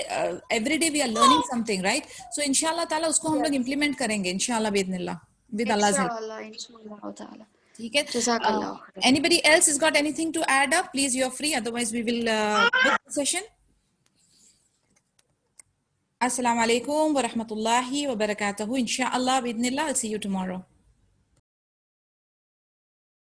every day we are learning something, right? So इंशाल्लाह ताला उसको हम लोग इम्प्लीमेंट करेंगे इंशाल्लाह बिइज़्निल्लाह, विद अल्लाह's help. इंशाल्लाह ताला। ठीक है? जज़ाकल्लाह खैर। Anybody else has got anything to add up? Please, you're free. Otherwise, we will book the session. Assalamu alaikum wa rahmatullahi wa barakatuhu. Inshallah, bi'idhnillah, I'll see you tomorrow.